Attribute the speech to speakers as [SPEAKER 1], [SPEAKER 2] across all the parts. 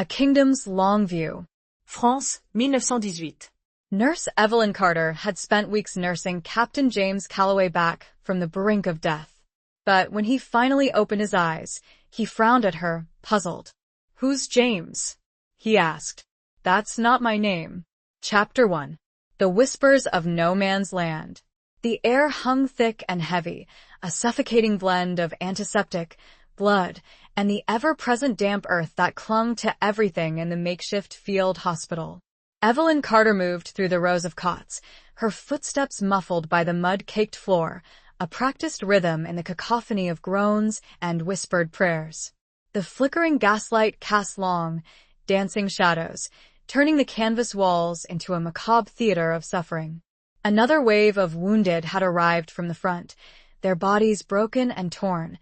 [SPEAKER 1] A Kingdom's Long View.
[SPEAKER 2] France, 1918.
[SPEAKER 1] Nurse Evelyn Carter had spent weeks nursing Captain James Calloway back from the brink of death. But when he finally opened his eyes, he frowned at her, puzzled. "Who's James?" he asked. "That's not my name." Chapter 1. The Whispers of No Man's Land. The air hung thick and heavy, a suffocating blend of antiseptic, blood, and the ever-present damp earth that clung to everything in the makeshift field hospital. Evelyn Carter moved through the rows of cots, her footsteps muffled by the mud-caked floor, a practiced rhythm in the cacophony of groans and whispered prayers. The flickering gaslight cast long, dancing shadows, turning the canvas walls into a macabre theater of suffering. Another wave of wounded had arrived from the front, their bodies broken and torn,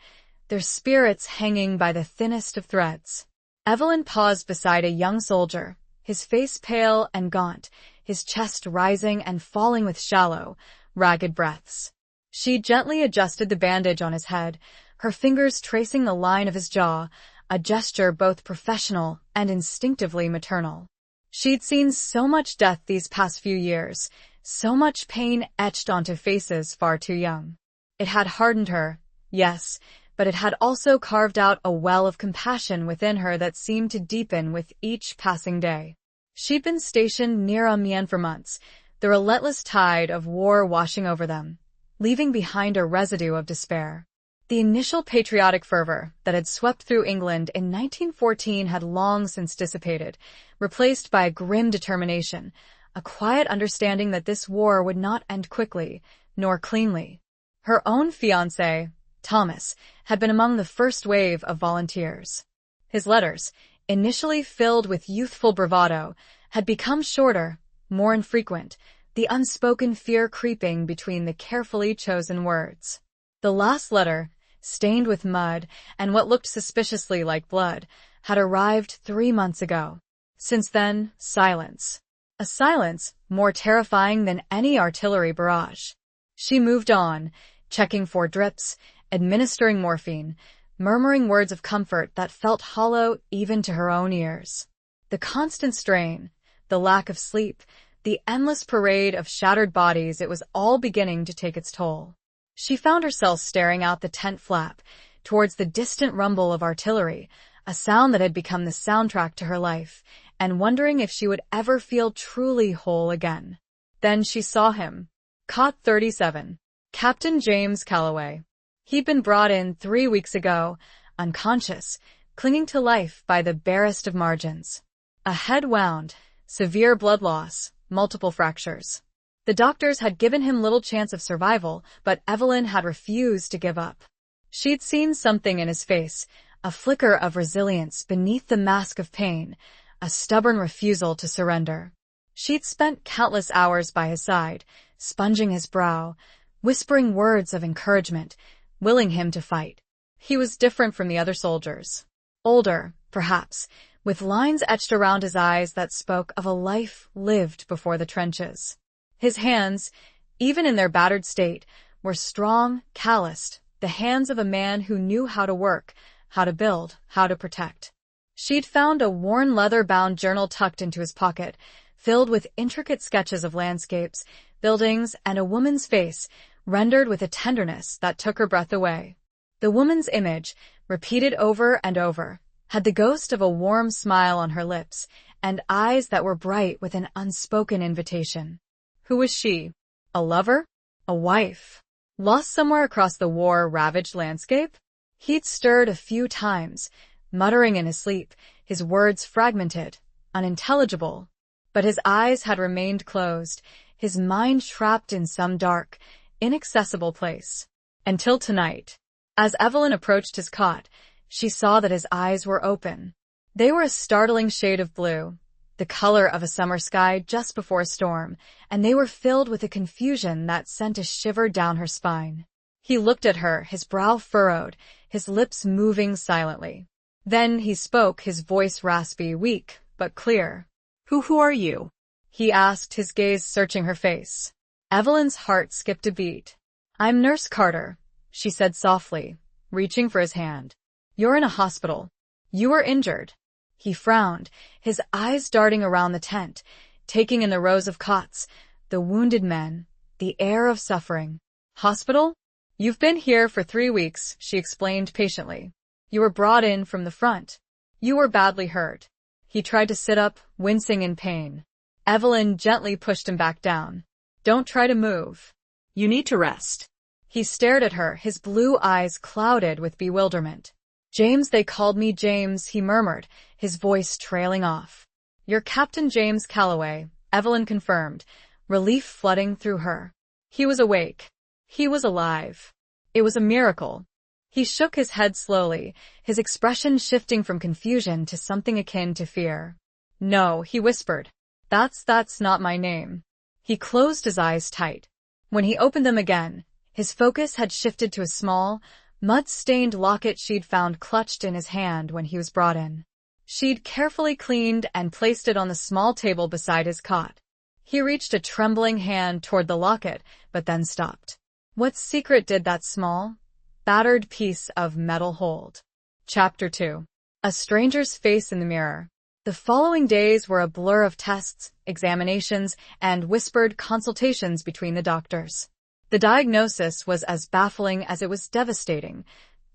[SPEAKER 1] their spirits hanging by the thinnest of threads. Evelyn paused beside a young soldier, his face pale and gaunt, his chest rising and falling with shallow, ragged breaths. She gently adjusted the bandage on his head, her fingers tracing the line of his jaw, a gesture both professional and instinctively maternal. She'd seen so much death these past few years, so much pain etched onto faces far too young. It had hardened her, yes, but it had also carved out a well of compassion within her that seemed to deepen with each passing day. She'd been stationed near Amiens for months, the relentless tide of war washing over them, leaving behind a residue of despair. The initial patriotic fervor that had swept through England in 1914 had long since dissipated, replaced by a grim determination, a quiet understanding that this war would not end quickly, nor cleanly. Her own fiancé, Thomas, had been among the first wave of volunteers. His letters, initially filled with youthful bravado, had become shorter, more infrequent, the unspoken fear creeping between the carefully chosen words. The last letter, stained with mud and what looked suspiciously like blood, had arrived 3 months ago. Since then, silence. A silence more terrifying than any artillery barrage. She moved on, checking for drips, administering morphine, murmuring words of comfort that felt hollow even to her own ears. The constant strain, the lack of sleep, the endless parade of shattered bodies, it was all beginning to take its toll. She found herself staring out the tent flap, towards the distant rumble of artillery, a sound that had become the soundtrack to her life, and wondering if she would ever feel truly whole again. Then she saw him. Cot 37. Captain James Calloway. He'd been brought in 3 weeks ago, unconscious, clinging to life by the barest of margins. A head wound, severe blood loss, multiple fractures. The doctors had given him little chance of survival, but Evelyn had refused to give up. She'd seen something in his face, a flicker of resilience beneath the mask of pain, a stubborn refusal to surrender. She'd spent countless hours by his side, sponging his brow, whispering words of encouragement, willing him to fight. He was different from the other soldiers. Older, perhaps, with lines etched around his eyes that spoke of a life lived before the trenches. His hands, even in their battered state, were strong, calloused, the hands of a man who knew how to work, how to build, how to protect. She'd found a worn leather-bound journal tucked into his pocket, filled with intricate sketches of landscapes, buildings, and a woman's face, rendered with a tenderness that took her breath away. The woman's image, repeated over and over, had the ghost of a warm smile on her lips, and eyes that were bright with an unspoken invitation. Who was she? A lover? A wife? Lost somewhere across the war-ravaged landscape? He'd stirred a few times, muttering in his sleep, his words fragmented, unintelligible. But his eyes had remained closed, his mind trapped in some dark, inaccessible place. Until tonight. As Evelyn approached his cot, she saw that his eyes were open. They were a startling shade of blue, the color of a summer sky just before a storm, and they were filled with a confusion that sent a shiver down her spine. He looked at her, his brow furrowed, his lips moving silently. Then he spoke, his voice raspy, weak, but clear. Who are you?" he asked, his gaze searching her face. Evelyn's heart skipped a beat. "I'm Nurse Carter," she said softly, reaching for his hand. "You're in a hospital. You were injured." He frowned, his eyes darting around the tent, taking in the rows of cots, the wounded men, the air of suffering. Hospital? You've been here for 3 weeks, she explained patiently. You were brought in from the front. You were badly hurt. He tried to sit up, wincing in pain. Evelyn gently pushed him back down. Don't try to move.
[SPEAKER 2] You need to rest.
[SPEAKER 1] He stared at her, his blue eyes clouded with bewilderment. James, they called me James, he murmured, his voice trailing off. You're Captain James Calloway, Evelyn confirmed, relief flooding through her. He was awake. He was alive. It was a miracle. He shook his head slowly, his expression shifting from confusion to something akin to fear. No, he whispered. That's not my name. He closed his eyes tight. When he opened them again, his focus had shifted to a small, mud-stained locket she'd found clutched in his hand when he was brought in. She'd carefully cleaned and placed it on the small table beside his cot. He reached a trembling hand toward the locket, but then stopped. What secret did that small, battered piece of metal hold? Chapter 2. A stranger's face in the mirror. The following days were a blur of tests, examinations, and whispered consultations between the doctors. The diagnosis was as baffling as it was devastating.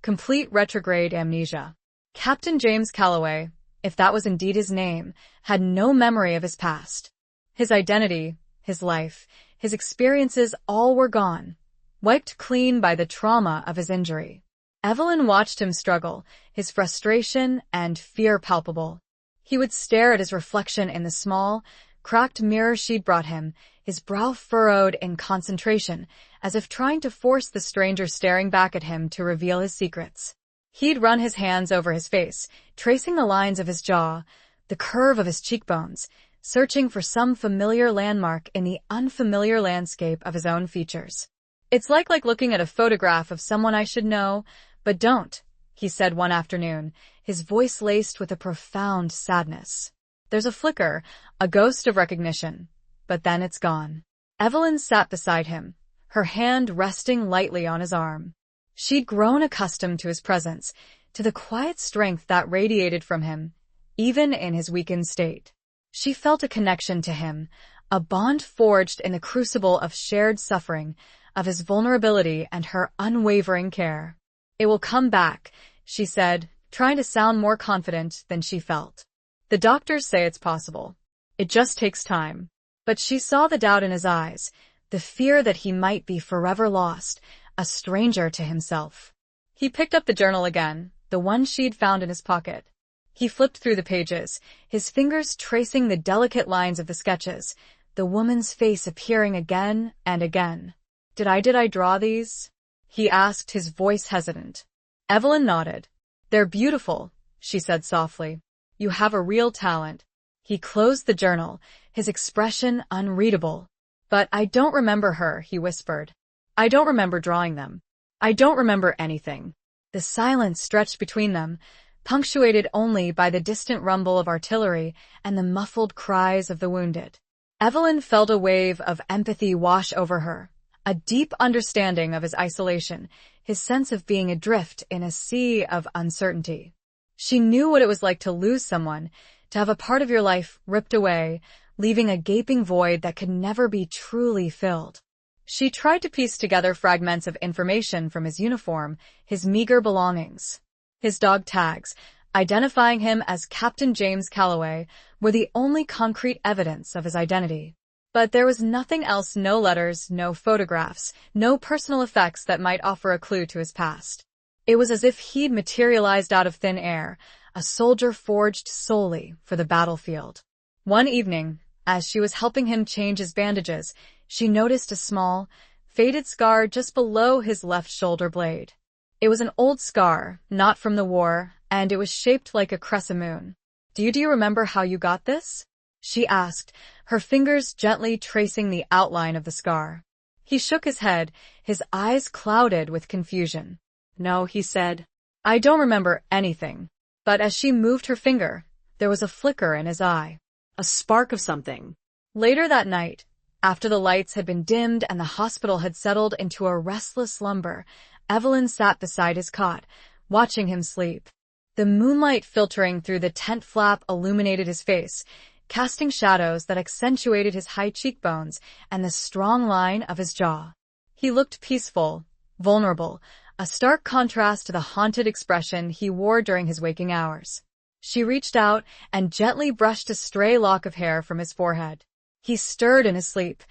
[SPEAKER 1] Complete retrograde amnesia. Captain James Calloway, if that was indeed his name, had no memory of his past. His identity, his life, his experiences all were gone, wiped clean by the trauma of his injury. Evelyn watched him struggle, his frustration and fear palpable. He would stare at his reflection in the small, cracked mirror she'd brought him, his brow furrowed in concentration, as if trying to force the stranger staring back at him to reveal his secrets. He'd run his hands over his face, tracing the lines of his jaw, the curve of his cheekbones, searching for some familiar landmark in the unfamiliar landscape of his own features. It's like looking at a photograph of someone I should know, but don't, he said one afternoon, his voice laced with a profound sadness. There's a flicker, a ghost of recognition, but then it's gone. Evelyn sat beside him, her hand resting lightly on his arm. She'd grown accustomed to his presence, to the quiet strength that radiated from him, even in his weakened state. She felt a connection to him, a bond forged in the crucible of shared suffering, of his vulnerability and her unwavering care. It will come back, she said, trying to sound more confident than she felt. The doctors say it's possible. It just takes time. But she saw the doubt in his eyes, the fear that he might be forever lost, a stranger to himself. He picked up the journal again, the one she'd found in his pocket. He flipped through the pages, his fingers tracing the delicate lines of the sketches, the woman's face appearing again and again. Did I draw these? He asked, his voice hesitant. Evelyn nodded. They're beautiful, she said softly. You have a real talent. He closed the journal, his expression unreadable. But I don't remember her, he whispered. I don't remember drawing them. I don't remember anything. The silence stretched between them, punctuated only by the distant rumble of artillery and the muffled cries of the wounded. Evelyn felt a wave of empathy wash over her, a deep understanding of his isolation, his sense of being adrift in a sea of uncertainty. She knew what it was like to lose someone, to have a part of your life ripped away, leaving a gaping void that could never be truly filled. She tried to piece together fragments of information from his uniform, his meager belongings. His dog tags, identifying him as Captain James Calloway, were the only concrete evidence of his identity. But there was nothing else, no letters, no photographs, no personal effects that might offer a clue to his past. It was as if he'd materialized out of thin air, a soldier forged solely for the battlefield. One evening, as she was helping him change his bandages, she noticed a small, faded scar just below his left shoulder blade. It was an old scar, not from the war, and it was shaped like a crescent moon. Do you remember how you got this? She asked, her fingers gently tracing the outline of the scar. He shook his head, his eyes clouded with confusion. No, he said. I don't remember anything. But as she moved her finger, there was a flicker in his eye. A spark of something. Later that night, after the lights had been dimmed and the hospital had settled into a restless slumber, Evelyn sat beside his cot, watching him sleep. The moonlight filtering through the tent flap illuminated his face, casting shadows that accentuated his high cheekbones and the strong line of his jaw. He looked peaceful, vulnerable, a stark contrast to the haunted expression he wore during his waking hours. She reached out and gently brushed a stray lock of hair from his forehead. He stirred in his sleep,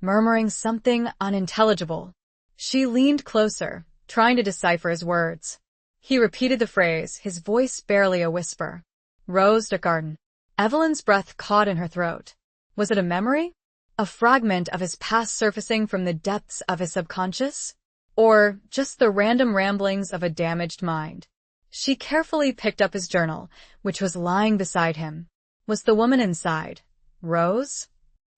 [SPEAKER 1] murmuring something unintelligible. She leaned closer, trying to decipher his words. He repeated the phrase, his voice barely a whisper. Rose Garden. Evelyn's breath caught in her throat. Was it a memory? A fragment of his past surfacing from the depths of his subconscious? Or just the random ramblings of a damaged mind? She carefully picked up his journal, which was lying beside him. Was the woman inside Rose?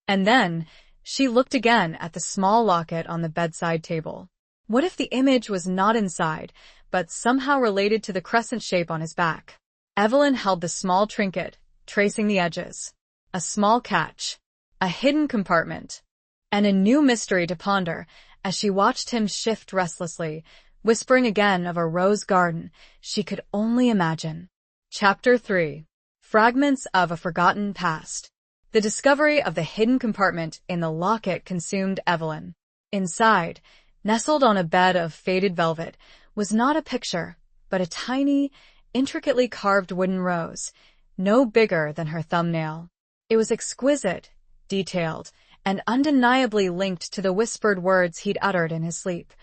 [SPEAKER 1] And then she looked again at the small locket on the bedside table. What if the image was not inside, but somehow related to the crescent shape on his back? Evelyn held the small trinket, tracing the edges. A small catch, a hidden compartment, and a new mystery to ponder as she watched him shift restlessly, whispering again of a rose garden she could only imagine. Chapter 3. Fragments of a Forgotten Past. The discovery of the hidden compartment in the locket consumed Evelyn. Inside, nestled on a bed of faded velvet, was not a picture, but a tiny, intricately carved wooden rose, no bigger than her thumbnail. It was exquisite, detailed, and undeniably linked to the whispered words he'd uttered in his sleep.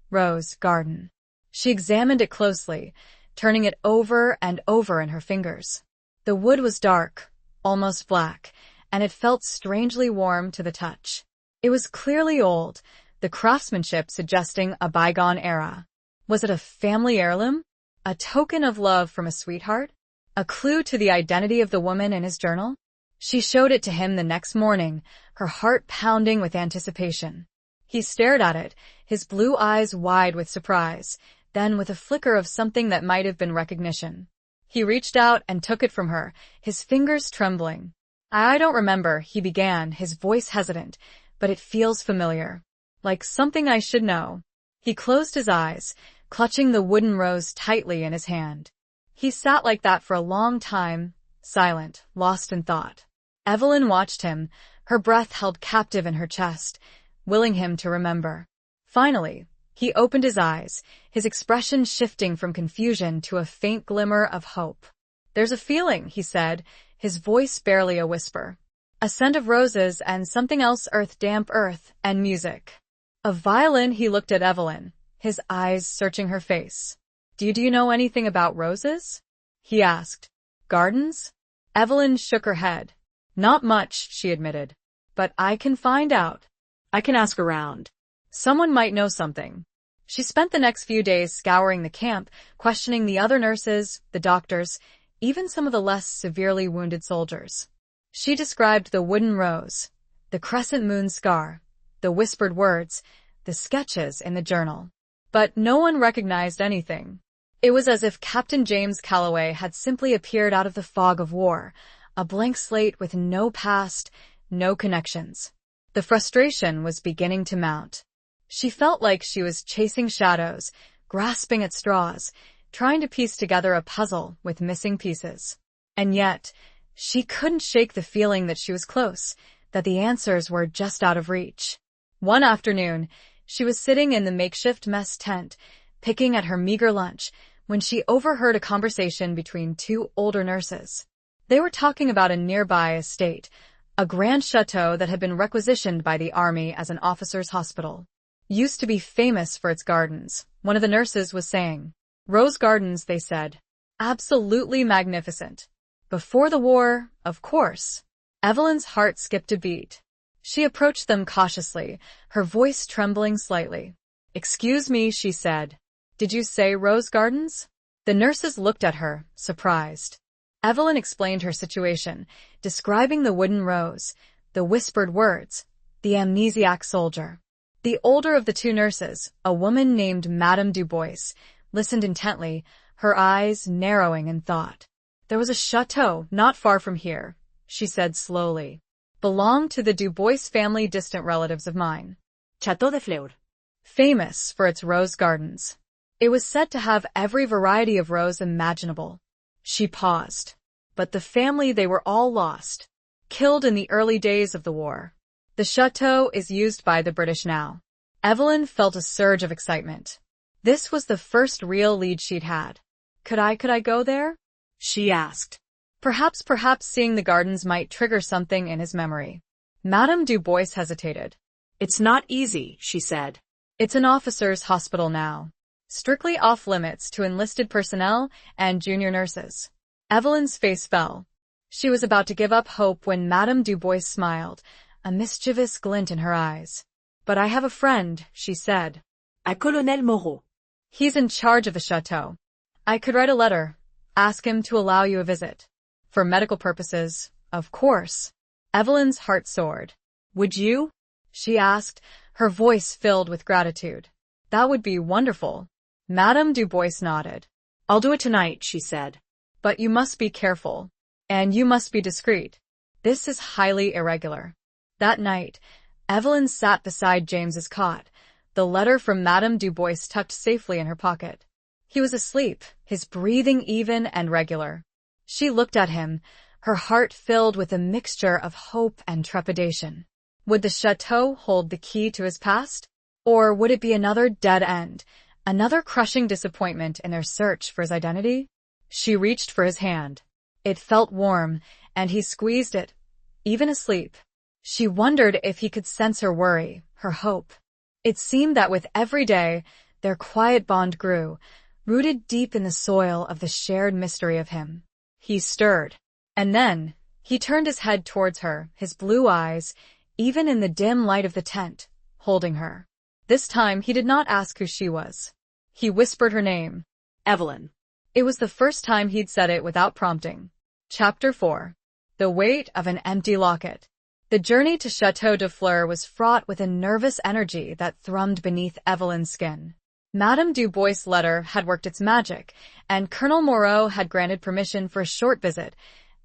[SPEAKER 1] Rose Garden. She examined it closely, turning it over and over in her fingers. The wood was dark, almost black, and it felt strangely warm to the touch. It was clearly old, the craftsmanship suggesting a bygone era. Was it a family heirloom? A token of love from a sweetheart? A clue to the identity of the woman in his journal? She showed it to him the next morning, her heart pounding with anticipation. He stared at it, his blue eyes wide with surprise, then with a flicker of something that might have been recognition. He reached out and took it from her, his fingers trembling. I don't remember, he began, his voice hesitant, but it feels familiar. Like something I should know. He closed his eyes, clutching the wooden rose tightly in his hand. He sat like that for a long time, silent, lost in thought. Evelyn watched him, her breath held captive in her chest, willing him to remember. Finally, he opened his eyes, his expression shifting from confusion to a faint glimmer of hope. There's a feeling, he said, his voice barely a whisper. A scent of roses and something else damp earth, and music. A violin. He looked at Evelyn, his eyes searching her face. Do you know anything about roses? He asked. Gardens? Evelyn shook her head. Not much, she admitted. But I can find out. I can ask around. Someone might know something. She spent the next few days scouring the camp, questioning the other nurses, the doctors, even some of the less severely wounded soldiers. She described the wooden rose, the crescent moon scar, the whispered words, the sketches in the journal. But no one recognized anything. It was as if Captain James Calloway had simply appeared out of the fog of war, a blank slate with no past, no connections. The frustration was beginning to mount. She felt like she was chasing shadows, grasping at straws, trying to piece together a puzzle with missing pieces. And yet, she couldn't shake the feeling that she was close, that the answers were just out of reach. One afternoon, she was sitting in the makeshift mess tent, picking at her meager lunch, when she overheard a conversation between two older nurses. They were talking about a nearby estate, a grand chateau that had been requisitioned by the army as an officer's hospital. Used to be famous for its gardens, one of the nurses was saying. Rose gardens, they said. Absolutely magnificent. Before the war, of course. Evelyn's heart skipped a beat. She approached them cautiously, her voice trembling slightly. Excuse me, she said. Did you say rose gardens? The nurses looked at her, surprised. Evelyn explained her situation, describing the wooden rose, the whispered words, the amnesiac soldier. The older of the two nurses, a woman named Madame Dubois, listened intently, her eyes narrowing in thought. There was a chateau not far from here, she said slowly. Belonged to the Dubois family, distant relatives of mine. Château de Fleur. Famous for its rose gardens. It was said to have every variety of rose imaginable. She paused. But the family, they were all lost. Killed in the early days of the war. The chateau is used by the British now. Evelyn felt a surge of excitement. This was the first real lead she'd had. Could I go there? She asked. Perhaps seeing the gardens might trigger something in his memory. Madame Du Bois hesitated.
[SPEAKER 2] It's not easy, she said.
[SPEAKER 1] It's an officer's hospital now. Strictly off limits to enlisted personnel and junior nurses. Evelyn's face fell. She was about to give up hope when Madame Du Bois smiled, a mischievous glint in her eyes. But I have a friend, she said.
[SPEAKER 2] A Colonel Moreau.
[SPEAKER 1] He's in charge of the chateau. I could write a letter, ask him to allow you a visit. For medical purposes, of course. Evelyn's heart soared. Would you? She asked, her voice filled with gratitude. That would be wonderful. Madame Du Bois nodded.
[SPEAKER 2] I'll do it tonight, she said.
[SPEAKER 1] But you must be careful. And you must be discreet. This is highly irregular. That night, Evelyn sat beside James's cot, the letter from Madame Du Bois tucked safely in her pocket. He was asleep, his breathing even and regular. She looked at him, her heart filled with a mixture of hope and trepidation. Would the chateau hold the key to his past? Or would it be another dead end, another crushing disappointment in their search for his identity? She reached for his hand. It felt warm, and he squeezed it, even asleep. She wondered if he could sense her worry, her hope. It seemed that with every day, their quiet bond grew, rooted deep in the soil of the shared mystery of him. He stirred. And then, he turned his head towards her, his blue eyes, even in the dim light of the tent, holding her. This time he did not ask who she was. He whispered her name.
[SPEAKER 2] Evelyn.
[SPEAKER 1] It was the first time he'd said it without prompting. Chapter 4. The Weight of an Empty Locket. The journey to Chateau de Fleur was fraught with a nervous energy that thrummed beneath Evelyn's skin. Madame Du Bois' letter had worked its magic, and Colonel Moreau had granted permission for a short visit,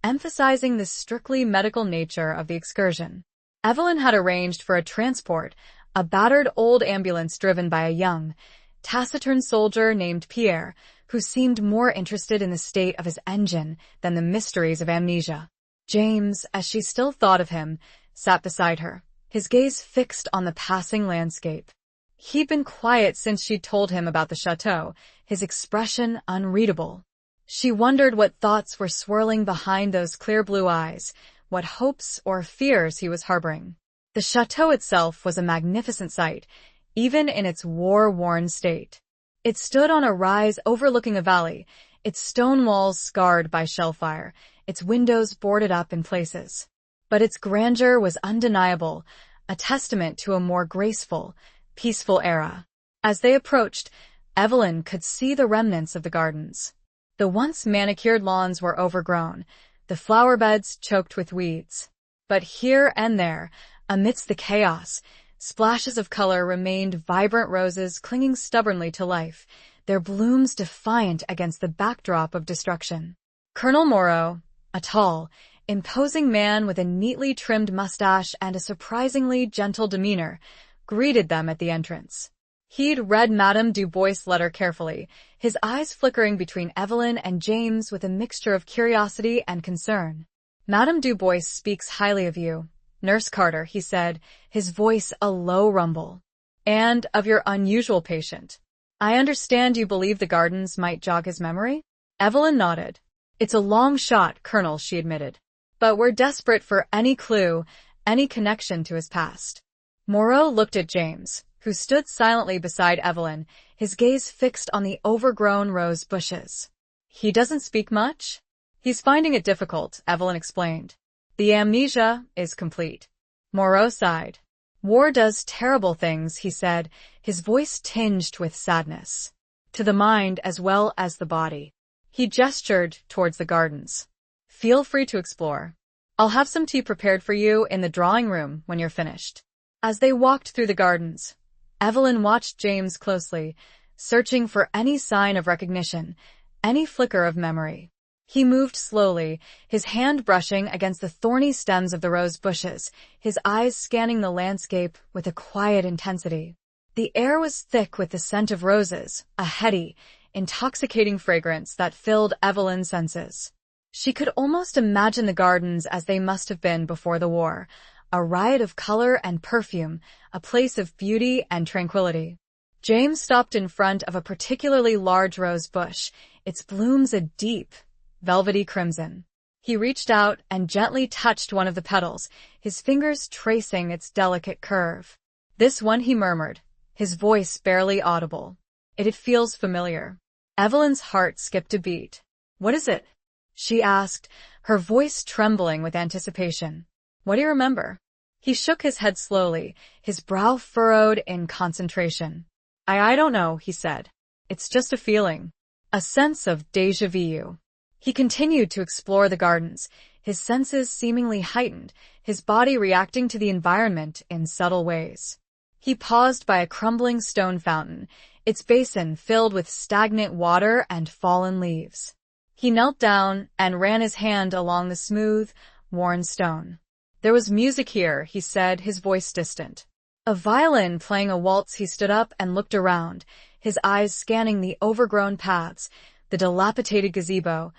[SPEAKER 1] emphasizing the strictly medical nature of the excursion. Evelyn had arranged for a transport, a battered old ambulance driven by a young, taciturn soldier named Pierre, who seemed more interested in the state of his engine than the mysteries of amnesia. James, as she still thought of him, sat beside her, his gaze fixed on the passing landscape. He'd been quiet since she'd told him about the chateau, his expression unreadable. She wondered what thoughts were swirling behind those clear blue eyes, what hopes or fears he was harboring. The chateau itself was a magnificent sight, even in its war-worn state. It stood on a rise overlooking a valley, its stone walls scarred by shellfire, its windows boarded up in places. But its grandeur was undeniable, a testament to a more graceful, peaceful era. As they approached, Evelyn could see the remnants of the gardens. The once manicured lawns were overgrown, the flower beds choked with weeds. But here and there, amidst the chaos, splashes of color remained, vibrant roses clinging stubbornly to life, their blooms defiant against the backdrop of destruction. Colonel Moreau, a tall, imposing man with a neatly trimmed mustache and a surprisingly gentle demeanor, greeted them at the entrance. He'd read Madame Du Bois' letter carefully, his eyes flickering between Evelyn and James with a mixture of curiosity and concern. Madame Du Bois speaks highly of you, Nurse Carter, he said, his voice a low rumble. And of your unusual patient. I understand you believe the gardens might jog his memory? Evelyn nodded. It's a long shot, Colonel, she admitted. But we're desperate for any clue, any connection to his past. Moreau looked at James, who stood silently beside Evelyn, his gaze fixed on the overgrown rose bushes. He doesn't speak much? He's finding it difficult, Evelyn explained. The amnesia is complete. Moreau sighed. War does terrible things, he said, his voice tinged with sadness. To the mind as well as the body. He gestured towards the gardens. Feel free to explore. I'll have some tea prepared for you in the drawing room when you're finished. As they walked through the gardens, Evelyn watched James closely, searching for any sign of recognition, any flicker of memory. He moved slowly, his hand brushing against the thorny stems of the rose bushes, his eyes scanning the landscape with a quiet intensity. The air was thick with the scent of roses, a heady, intoxicating fragrance that filled Evelyn's senses. She could almost imagine the gardens as they must have been before the war, a riot of color and perfume, a place of beauty and tranquility. James stopped in front of a particularly large rose bush, its blooms a deep, velvety crimson. He reached out and gently touched one of the petals, his fingers tracing its delicate curve. "This one," he murmured, his voice barely audible. "It feels familiar." Evelyn's heart skipped a beat. "What is it?" she asked, her voice trembling with anticipation. "What do you remember?" He shook his head slowly, his brow furrowed in concentration. I don't know," he said. "It's just a feeling. A sense of déjà vu." He continued to explore the gardens, his senses seemingly heightened, his body reacting to the environment in subtle ways. He paused by a crumbling stone fountain, its basin filled with stagnant water and fallen leaves. He knelt down and ran his hand along the smooth, worn stone. "There was music here," he said, his voice distant. A violin playing a waltz. He stood up and looked around, his eyes scanning the overgrown paths, the dilapidated gazebo,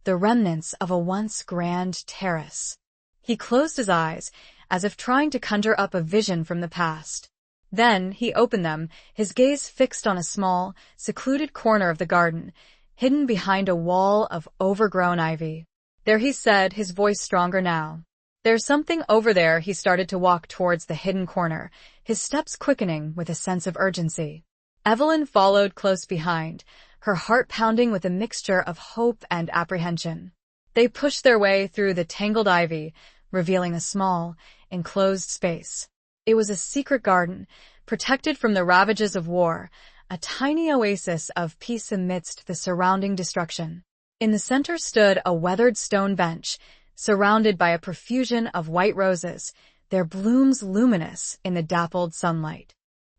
[SPEAKER 1] the remnants of a once grand terrace. He closed his eyes, as if trying to conjure up a vision from the past. Then he opened them, his gaze fixed on a small, secluded corner of the garden, hidden behind a wall of overgrown ivy. "There," he said, his voice stronger now. "There's something over there." He started to walk towards the hidden corner, his steps quickening with a sense of urgency. Evelyn followed close behind, her heart pounding with a mixture of hope and apprehension. They pushed their way through the tangled ivy, revealing a small, enclosed space. It was a secret garden, protected from the ravages of war, a tiny oasis of peace amidst the surrounding destruction. In the center stood a weathered stone bench, surrounded by a profusion of white roses, their blooms luminous in the dappled sunlight.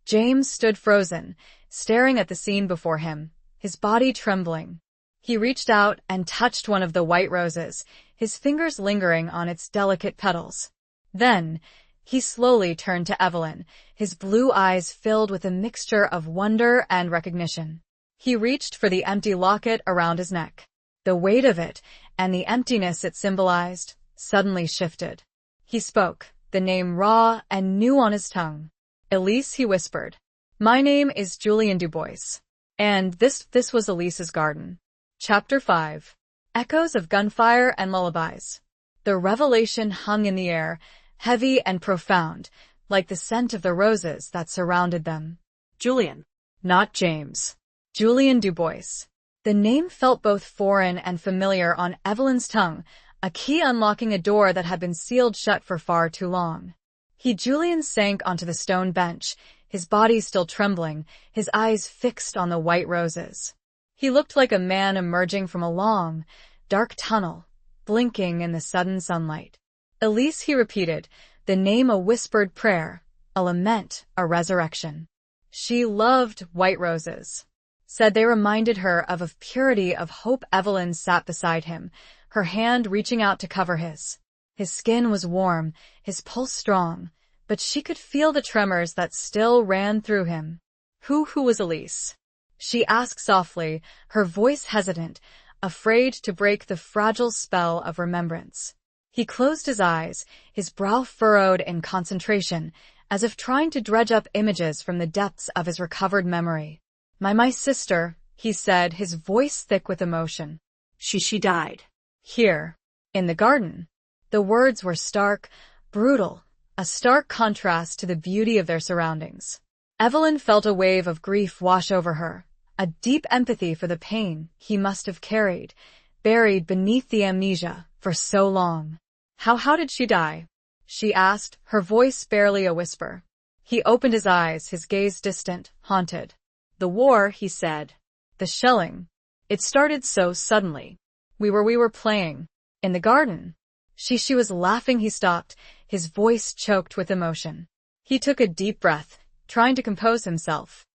[SPEAKER 1] James stood frozen, staring at the scene before him, his body trembling. He reached out and touched one of the white roses, his fingers lingering on its delicate petals. Then, he slowly turned to Evelyn, his blue eyes filled with a mixture of wonder and recognition. He reached for the empty locket around his neck. The weight of it, and the emptiness it symbolized, suddenly shifted. He spoke, the name raw and new on his tongue. "Elise," he whispered. "My name is Julian Dubois. And this was Elise's garden." Chapter 5. Echoes of Gunfire and Lullabies. The revelation hung in the air, heavy and profound, like the scent of the roses that surrounded them.
[SPEAKER 2] Julian.
[SPEAKER 1] Not James. Julian Dubois. The name felt both foreign and familiar on Evelyn's tongue, a key unlocking a door that had been sealed shut for far too long. Julian sank onto the stone bench, his body still trembling, his eyes fixed on the white roses. He looked like a man emerging from a long, dark tunnel, blinking in the sudden sunlight. "Elise," he repeated, the name a whispered prayer, a lament, a resurrection. She loved white roses. Said they reminded her of a purity of hope. Evelyn sat beside him, her hand reaching out to cover his. His skin was warm, his pulse strong, but she could feel the tremors that still ran through him. Who was Elise?" she asked softly, her voice hesitant, afraid to break the fragile spell of remembrance. He closed his eyes, his brow furrowed in concentration, as if trying to dredge up images from the depths of his recovered memory. My sister," he said, his voice thick with emotion.
[SPEAKER 2] She died.
[SPEAKER 1] "Here. In the garden." The words were stark, brutal, a stark contrast to the beauty of their surroundings. Evelyn felt a wave of grief wash over her, a deep empathy for the pain he must have carried, buried beneath the amnesia for so long. How did she die?" she asked, her voice barely a whisper. He opened his eyes, his gaze distant, haunted. "The war," he said. "The shelling. It started so suddenly. We were playing. In the garden." She was laughing. He stopped, his voice choked with emotion. He took a deep breath, trying to compose himself.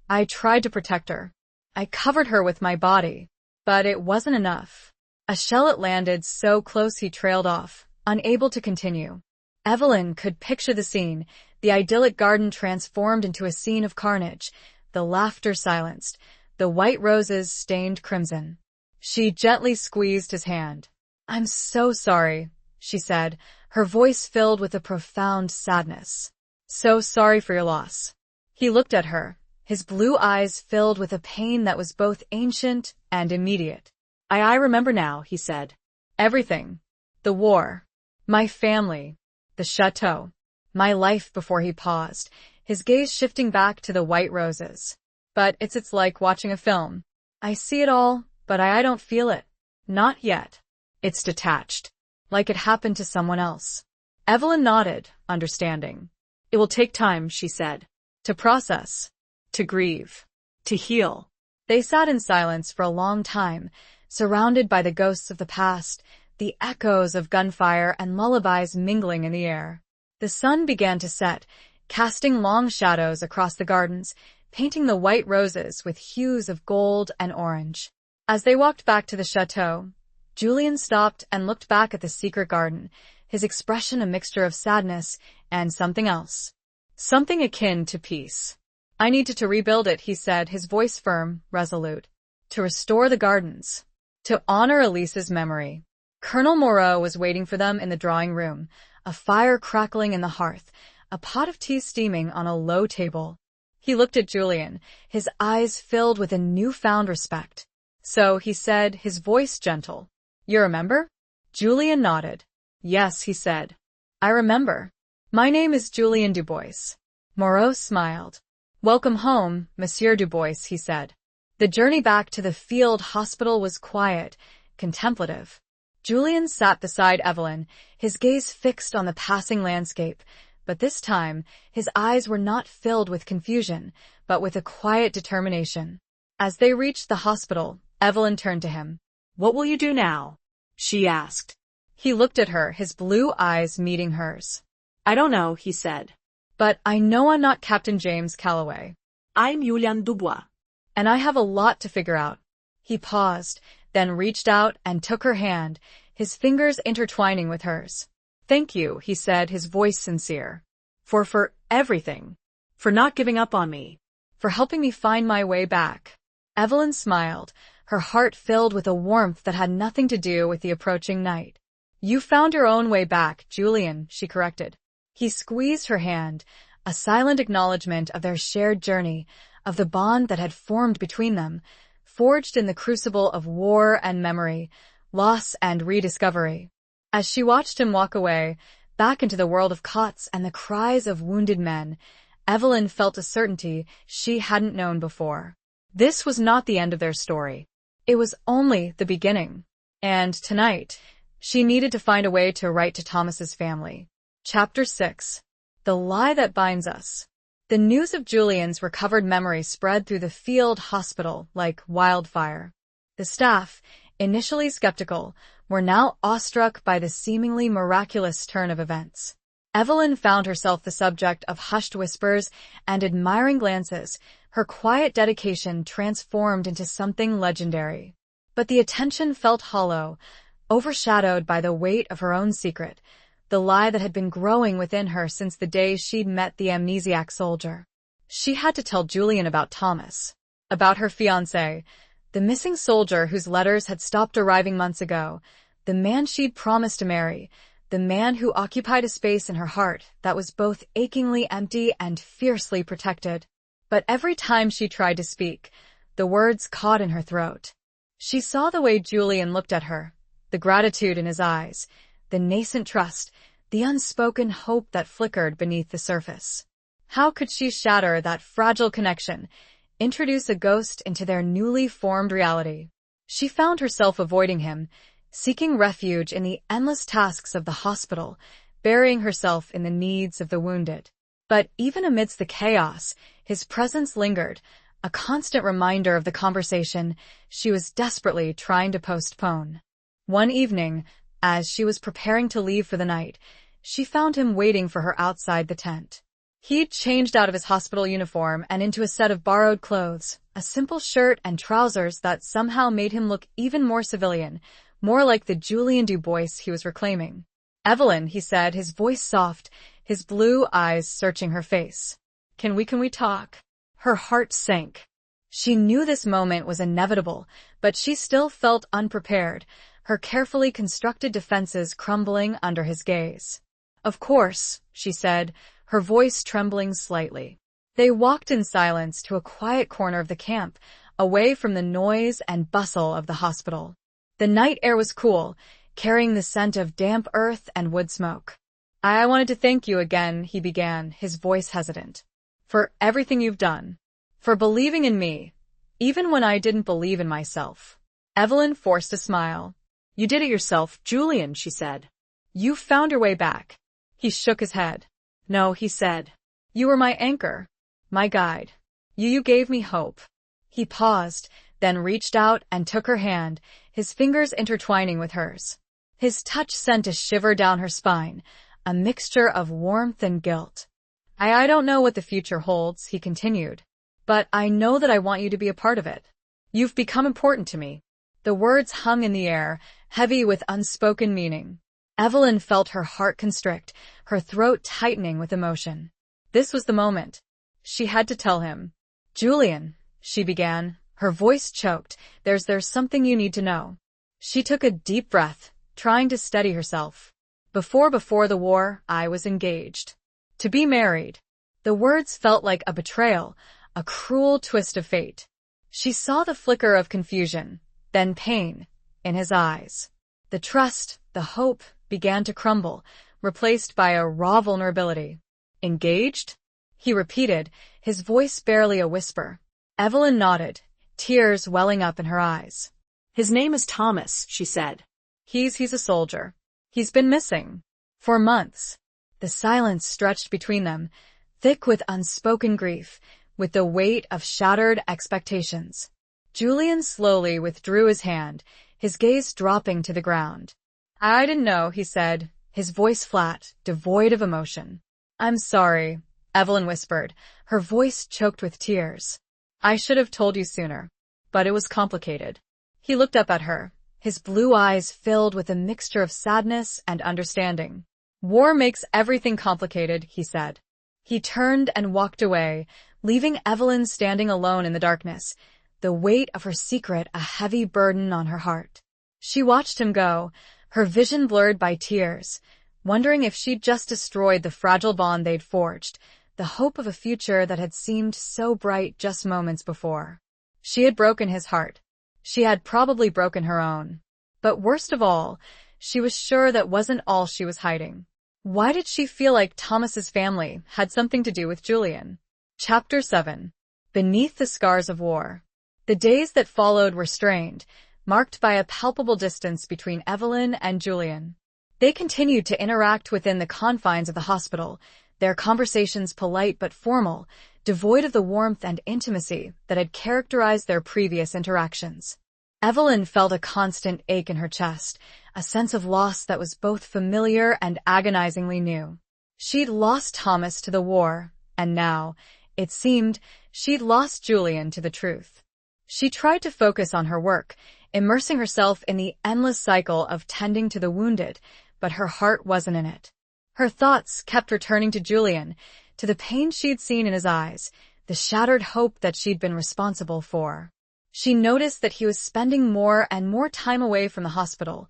[SPEAKER 1] "I tried to protect her. I covered her with my body. But it wasn't enough. A shell had landed so close." He trailed off, unable to continue. Evelyn could picture the scene, the idyllic garden transformed into a scene of carnage, the laughter silenced, The white roses stained crimson. She gently squeezed his hand. "I'm so sorry," she said, her voice filled with a profound sadness. "So sorry for your loss." He looked at her, his blue eyes filled with a pain that was both ancient and immediate.
[SPEAKER 2] I remember now, he said.
[SPEAKER 1] Everything. The war. My family. The chateau. My life. Before he paused, his gaze shifting back to the white roses. "But it's like watching a film. I see it all, but I don't feel it. Not yet. It's detached. Like it happened to someone else." Evelyn nodded, understanding.
[SPEAKER 2] "It will take time," she said.
[SPEAKER 1] "To process. To grieve.
[SPEAKER 2] To heal."
[SPEAKER 1] They sat in silence for a long time, surrounded by the ghosts of the past, the echoes of gunfire and lullabies mingling in the air. The sun began to set, casting long shadows across the gardens, painting the white roses with hues of gold and orange. As they walked back to the chateau, Julian stopped and looked back at the secret garden, his expression a mixture of sadness and something else. Something akin to peace. "I needed to rebuild it," he said, his voice firm, resolute. "To restore the gardens. To honor Elise's memory." Colonel Moreau was waiting for them in the drawing room, a fire crackling in the hearth, a pot of tea steaming on a low table. He looked at Julian, his eyes filled with a newfound respect. "So," he said, his voice gentle, "you remember?" Julian nodded. "Yes," he said. "I remember. My name is Julian Dubois." Moreau smiled. "Welcome home, Monsieur Dubois," he said. The journey back to the field hospital was quiet, contemplative. Julian sat beside Evelyn, his gaze fixed on the passing landscape, but this time his eyes were not filled with confusion, but with a quiet determination. As they reached the hospital, Evelyn turned to him.
[SPEAKER 2] "What will you do now?" she asked.
[SPEAKER 1] He looked at her, his blue eyes meeting hers.
[SPEAKER 2] "I don't know," he said.
[SPEAKER 1] "But I know I'm not Captain James Calloway.
[SPEAKER 2] I'm Julian Dubois.
[SPEAKER 1] And I have a lot to figure out." He paused, then reached out and took her hand, his fingers intertwining with hers. "Thank you," he said, his voice sincere. For everything.
[SPEAKER 2] For not giving up on me.
[SPEAKER 1] For helping me find my way back." Evelyn smiled, her heart filled with a warmth that had nothing to do with the approaching night. "You found your own way back, Julian," she corrected. He squeezed her hand, a silent acknowledgement of their shared journey, of the bond that had formed between them, forged in the crucible of war and memory, loss and rediscovery. As she watched him walk away, back into the world of cots and the cries of wounded men, Evelyn felt a certainty she hadn't known before. This was not the end of their story. It was only the beginning. And tonight, she needed to find a way to write to Thomas's family. Chapter 6. The Lie That Binds Us. The news of Julian's recovered memory spread through the field hospital like wildfire. The staff, initially skeptical, were now awestruck by the seemingly miraculous turn of events. Evelyn found herself the subject of hushed whispers and admiring glances, her quiet dedication transformed into something legendary. But the attention felt hollow, overshadowed by the weight of her own secret, the lie that had been growing within her since the day she'd met the amnesiac soldier. She had to tell Julian about Thomas, about her fiancé, the missing soldier whose letters had stopped arriving months ago, the man she'd promised to marry, the man who occupied a space in her heart that was both achingly empty and fiercely protected. But every time she tried to speak, the words caught in her throat. She saw the way Julian looked at her, the gratitude in his eyes, the nascent trust, the unspoken hope that flickered beneath the surface. How could she shatter that fragile connection, introduce a ghost into their newly formed reality? She found herself avoiding him, seeking refuge in the endless tasks of the hospital, burying herself in the needs of the wounded. But even amidst the chaos, his presence lingered, a constant reminder of the conversation she was desperately trying to postpone. One evening, as she was preparing to leave for the night, she found him waiting for her outside the tent. He'd changed out of his hospital uniform and into a set of borrowed clothes, a simple shirt and trousers that somehow made him look even more civilian, more like the Julian Dubois he was reclaiming. "Evelyn," he said, his voice soft, his blue eyes searching her face. Can we talk?" Her heart sank. She knew this moment was inevitable, but she still felt unprepared, her carefully constructed defenses crumbling under his gaze. "Of course," she said, her voice trembling slightly. They walked in silence to a quiet corner of the camp, away from the noise and bustle of the hospital. The night air was cool, carrying the scent of damp earth and wood smoke. "I wanted to thank you again," he began, his voice hesitant. "For everything you've done. For believing in me, even when I didn't believe in myself." Evelyn forced a smile.
[SPEAKER 2] "You did it yourself, Julian," she said.
[SPEAKER 1] "You found your way back." He shook his head.
[SPEAKER 2] "No," he said.
[SPEAKER 1] "You were my anchor, my guide. You gave me hope." He paused, then reached out and took her hand, his fingers intertwining with hers. His touch sent a shiver down her spine, a mixture of warmth and guilt. I don't know what the future holds," he continued, "but I know that I want you to be a part of it. You've become important to me." The words hung in the air, heavy with unspoken meaning. Evelyn felt her heart constrict, her throat tightening with emotion. This was the moment. She had to tell him. "Julian," she began, her voice choked, there's something you need to know." She took a deep breath, trying to steady herself. Before the war, I was engaged. To be married." The words felt like a betrayal, a cruel twist of fate. She saw the flicker of confusion, then pain, in his eyes. The trust, the hope, began to crumble, replaced by a raw vulnerability. "Engaged?" he repeated, his voice barely a whisper. Evelyn nodded, tears welling up in her eyes.
[SPEAKER 2] "His name is Thomas," she said.
[SPEAKER 1] He's a soldier. He's been missing. For months." The silence stretched between them, thick with unspoken grief, with the weight of shattered expectations. Julian slowly withdrew his hand, his gaze dropping to the ground. "I didn't know," he said, his voice flat, devoid of emotion. "I'm sorry," Evelyn whispered, her voice choked with tears. "I should have told you sooner, but it was complicated." He looked up at her, his blue eyes filled with a mixture of sadness and understanding. "War makes everything complicated," he said. He turned and walked away, leaving Evelyn standing alone in the darkness, the weight of her secret a heavy burden on her heart. She watched him go, her vision blurred by tears, wondering if she'd just destroyed the fragile bond they'd forged, the hope of a future that had seemed so bright just moments before. She had broken his heart. She had probably broken her own. But worst of all, she was sure that wasn't all she was hiding. Why did she feel like Thomas's family had something to do with Julian? Chapter 7. Beneath the Scars of War. The days that followed were strained, marked by a palpable distance between Evelyn and Julian. They continued to interact within the confines of the hospital, their conversations polite but formal, devoid of the warmth and intimacy that had characterized their previous interactions. Evelyn felt a constant ache in her chest, a sense of loss that was both familiar and agonizingly new. She'd lost Thomas to the war, and now, it seemed, she'd lost Julian to the truth. She tried to focus on her work, immersing herself in the endless cycle of tending to the wounded, but her heart wasn't in it. Her thoughts kept returning to Julian, to the pain she'd seen in his eyes, the shattered hope that she'd been responsible for. She noticed that he was spending more and more time away from the hospital,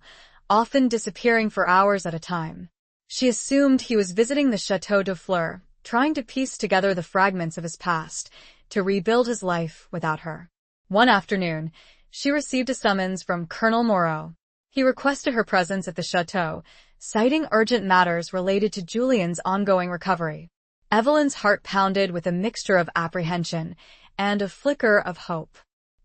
[SPEAKER 1] often disappearing for hours at a time. She assumed he was visiting the Château de Fleur, trying to piece together the fragments of his past, to rebuild his life without her. One afternoon, she received a summons from Colonel Moreau. He requested her presence at the chateau, citing urgent matters related to Julian's ongoing recovery. Evelyn's heart pounded with a mixture of apprehension and a flicker of hope.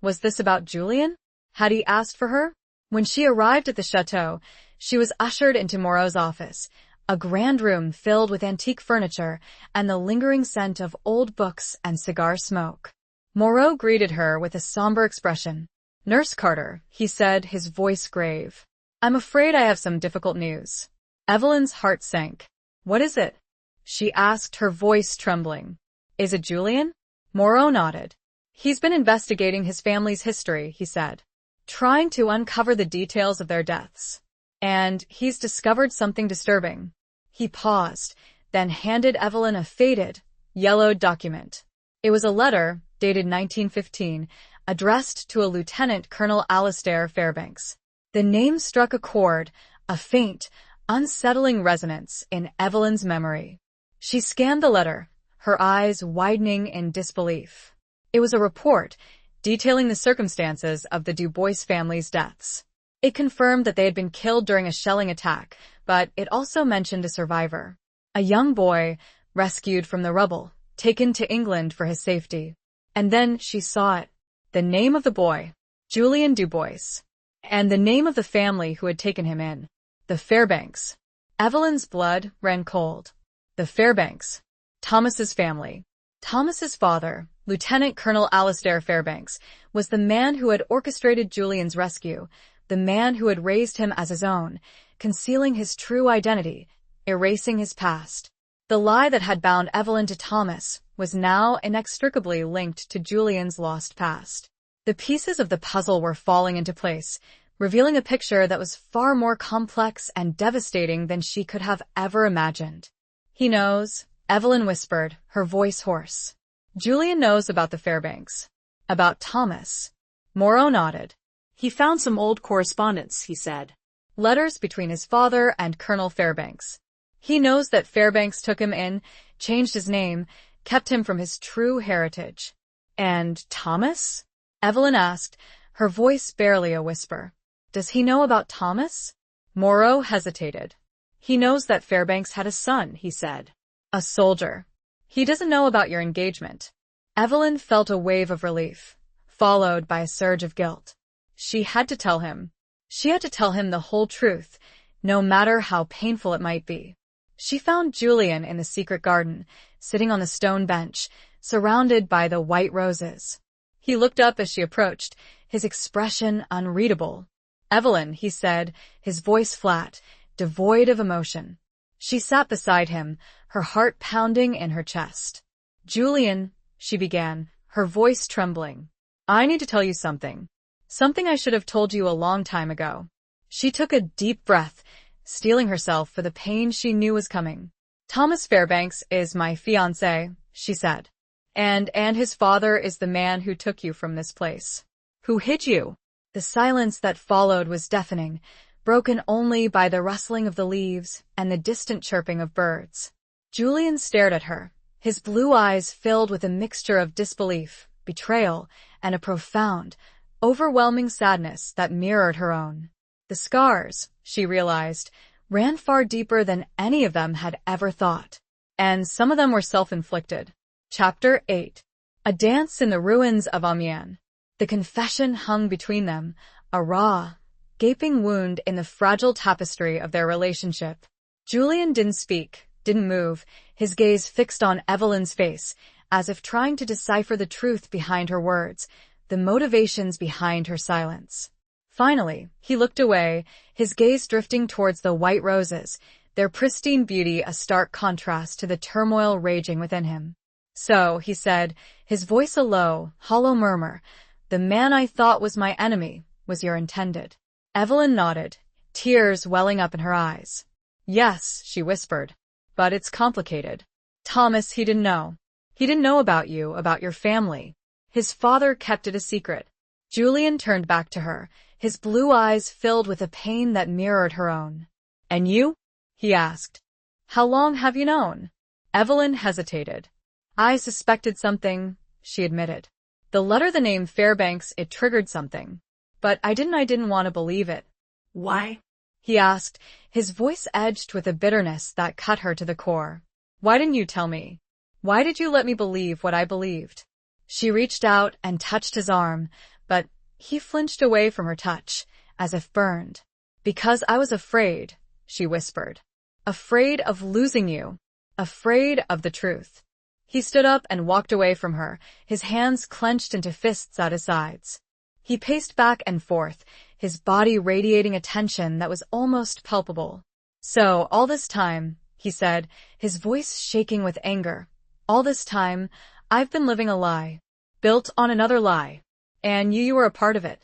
[SPEAKER 1] Was this about Julian? Had he asked for her? When she arrived at the chateau, she was ushered into Moreau's office, a grand room filled with antique furniture and the lingering scent of old books and cigar smoke. Moreau greeted her with a somber expression. "Nurse Carter," he said, his voice grave. "I'm afraid I have some difficult news." Evelyn's heart sank. "What is it?" she asked, her voice trembling. "Is it Julian?" Moreau nodded. "He's been investigating his family's history," he said, "trying to uncover the details of their deaths. And he's discovered something disturbing." He paused, then handed Evelyn a faded, yellowed document. It was a letter, dated 1915, addressed to a Lieutenant Colonel Alastair Fairbanks. The name struck a chord, a faint, unsettling resonance in Evelyn's memory. She scanned the letter, her eyes widening in disbelief. It was a report detailing the circumstances of the Dubois family's deaths. It confirmed that they had been killed during a shelling attack, but it also mentioned a survivor. A young boy, rescued from the rubble, taken to England for his safety. And then she saw it. The name of the boy, Julian Dubois. And the name of the family who had taken him in. The Fairbanks. Evelyn's blood ran cold. The Fairbanks. Thomas's family. Thomas's father, Lieutenant Colonel Alastair Fairbanks, was the man who had orchestrated Julian's rescue, the man who had raised him as his own, concealing his true identity, erasing his past. The lie that had bound Evelyn to Thomas was now inextricably linked to Julian's lost past. The pieces of the puzzle were falling into place, revealing a picture that was far more complex and devastating than she could have ever imagined. "He knows," Evelyn whispered, her voice hoarse. "Julian knows about the Fairbanks. About Thomas." Moreau nodded.
[SPEAKER 2] "He found some old correspondence," he said.
[SPEAKER 1] "Letters between his father and Colonel Fairbanks. He knows that Fairbanks took him in, changed his name, kept him from his true heritage." "And Thomas?" Evelyn asked, her voice barely a whisper. "Does he know about Thomas?" Moreau hesitated. "He knows that Fairbanks had a son," he said. "A soldier. He doesn't know about your engagement." Evelyn felt a wave of relief, followed by a surge of guilt. She had to tell him. She had to tell him the whole truth, no matter how painful it might be. She found Julian in the secret garden, sitting on the stone bench, surrounded by the white roses. He looked up as she approached, his expression unreadable. "Evelyn," he said, his voice flat, devoid of emotion. She sat beside him, her heart pounding in her chest. "Julian," she began, her voice trembling. "I need to tell you something. Something I should have told you a long time ago." She took a deep breath, steeling herself for the pain she knew was coming. "Thomas Fairbanks is my fiancé," she said. And his father is the man who took you from this place. Who hid you?" The silence that followed was deafening, broken only by the rustling of the leaves and the distant chirping of birds. Julian stared at her, his blue eyes filled with a mixture of disbelief, betrayal, and a profound, overwhelming sadness that mirrored her own. The scars, she realized, ran far deeper than any of them had ever thought. And some of them were self-inflicted. Chapter 8. A dance in the ruins of Amiens. The confession hung between them, a raw, gaping wound in the fragile tapestry of their relationship. Julian didn't speak, didn't move, his gaze fixed on Evelyn's face, as if trying to decipher the truth behind her words, the motivations behind her silence. Finally, he looked away, his gaze drifting towards the white roses, their pristine beauty a stark contrast to the turmoil raging within him. "So," he said, his voice a low, hollow murmur, "the man I thought was my enemy was your intended." Evelyn nodded, tears welling up in her eyes. "Yes," she whispered, "but it's complicated. Thomas, he didn't know. He didn't know about you, about your family. His father kept it a secret." Julian turned back to her, his blue eyes filled with a pain that mirrored her own. "And you?" he asked. "How long have you known?" Evelyn hesitated. "I suspected something," she admitted. "The letter, the name Fairbanks, it triggered something. But I didn't want to believe it."
[SPEAKER 2] "Why?"
[SPEAKER 1] he asked, his voice edged with a bitterness that cut her to the core. "Why didn't you tell me? Why did you let me believe what I believed?" She reached out and touched his arm, but he flinched away from her touch, as if burned. "Because I was afraid," she whispered. "Afraid of losing you. Afraid of the truth." He stood up and walked away from her, his hands clenched into fists at his sides. He paced back and forth, his body radiating a tension that was almost palpable. "So, all this time," he said, his voice shaking with anger, "all this time, I've been living a lie, built on another lie, and you were a part of it."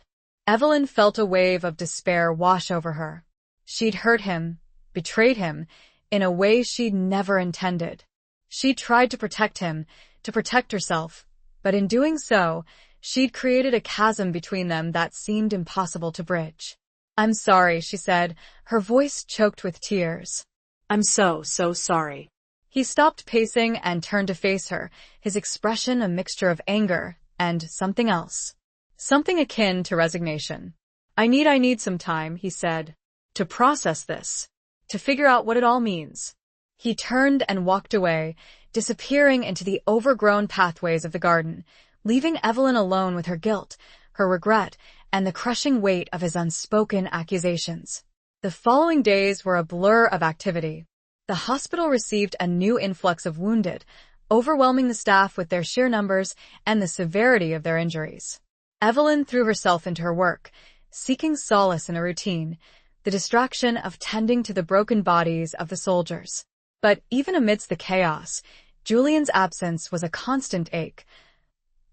[SPEAKER 1] Evelyn felt a wave of despair wash over her. She'd hurt him, betrayed him, in a way she'd never intended. She tried to protect him, to protect herself, But in doing so, she'd created a chasm between them that seemed impossible to bridge. "I'm sorry," she said, her voice choked with tears.
[SPEAKER 2] "I'm so sorry."
[SPEAKER 1] He stopped pacing and turned to face her, his expression a mixture of anger and something else. Something akin to resignation. I need some time," he said, "to process this, to figure out what it all means." He turned and walked away, disappearing into the overgrown pathways of the garden, leaving Evelyn alone with her guilt, her regret, and the crushing weight of his unspoken accusations. The following days were a blur of activity. The hospital received a new influx of wounded, overwhelming the staff with their sheer numbers and the severity of their injuries. Evelyn threw herself into her work, seeking solace in a routine, the distraction of tending to the broken bodies of the soldiers. But even amidst the chaos, Julian's absence was a constant ache,